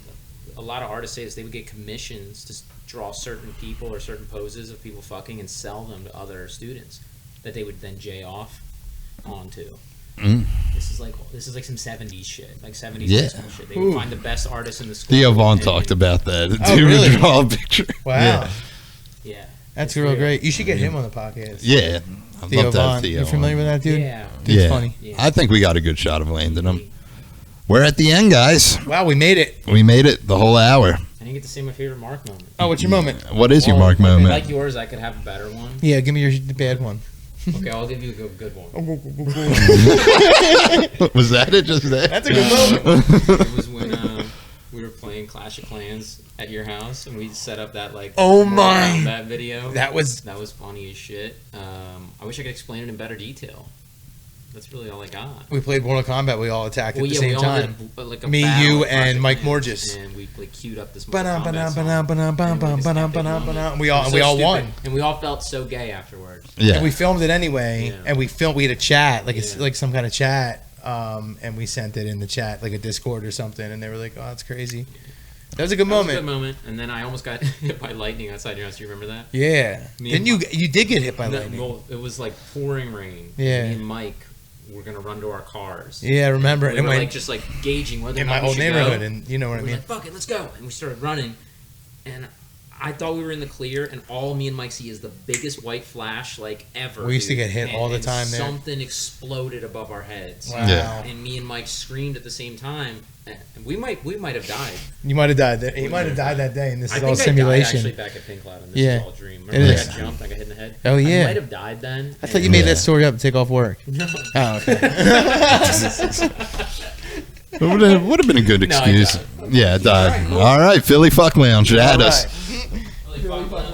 a lot of artists say this, they would get commissions to draw certain people or certain poses of people fucking and sell them to other students that they would then jay off onto. This is like some 70s shit, like 70s high school shit. They would find the best artists in the school. Theo Vaughn talked about that. Oh, He would really? draw a picture. Wow. Yeah. That's It's real real. great. You should get him on the podcast. Yeah. I'd Theo love to have Vaughn. Theo You familiar on. with that dude? Yeah. Dude's Yeah. funny. Yeah. I think we got a good shot of landing him. We're at the end, guys. Wow, we made it. We made it the whole hour. I didn't get to say my favorite Mark moment. Oh, what's your moment? What is your Well, Mark okay, moment? Like yours, I could have a better one. Yeah, give me your bad one. Okay, I'll give you a good one. Was that it just there? That's a good moment. It was when we were playing Clash of Clans at your house, and we set up that like Oh Mortal my. Kombat video. That was funny as shit. I wish I could explain it in better detail. That's really all I got. we played Mortal Kombat. We all attacked at Well, the yeah, same we all time. did like a Me, battle you, of Clash and of Mike Clans, Morges. and we like queued up this Ba-dum, Mortal ba-dum, Kombat ba-dum, song. ba-dum, And we just ba-dum, kept it ba-dum, going. ba-dum. We It all was we so all stupid. won. And we all felt so gay afterwards. Yeah. And we filmed it anyway, Yeah. and we had a chat, like it's Yeah. like some kind of chat, and we sent it in the chat, like a Discord or something, and they were like, "Oh, that's crazy." That was a good That was a moment. good moment. And then I almost got hit by lightning outside your house. Do you remember that? Yeah. Me Didn't and you did get hit by No, lightning? well, it was like pouring rain. Yeah. Me and Mike were gonna run to our cars. Yeah, I remember it. We And were when- like just like gauging whether or in not my we old should neighborhood, go. and you know what I We were mean. like, fuck it, let's go. And we started running. And I thought we were in the clear, and all me and Mike see is the biggest white flash like ever. We used to dude. get hit And- all the and time there. Something exploded above our heads. Wow. Yeah. And me and Mike screamed at the same time. And we might have died. You might have died there. You might have died that day, and this I is think all I died simulation. actually back at Pink Cloud, and this Yeah. is all a dream. It Remember I is. got jumped, I got hit in the head? Oh, yeah. I might have died then. I thought you made Yeah. that story up to take off work. No. Oh, okay. It would have been a good No, I excuse. died. Yeah, it died. All right, cool. All right, Philly Fuck Lounge. Add us. All right. Really fucked up.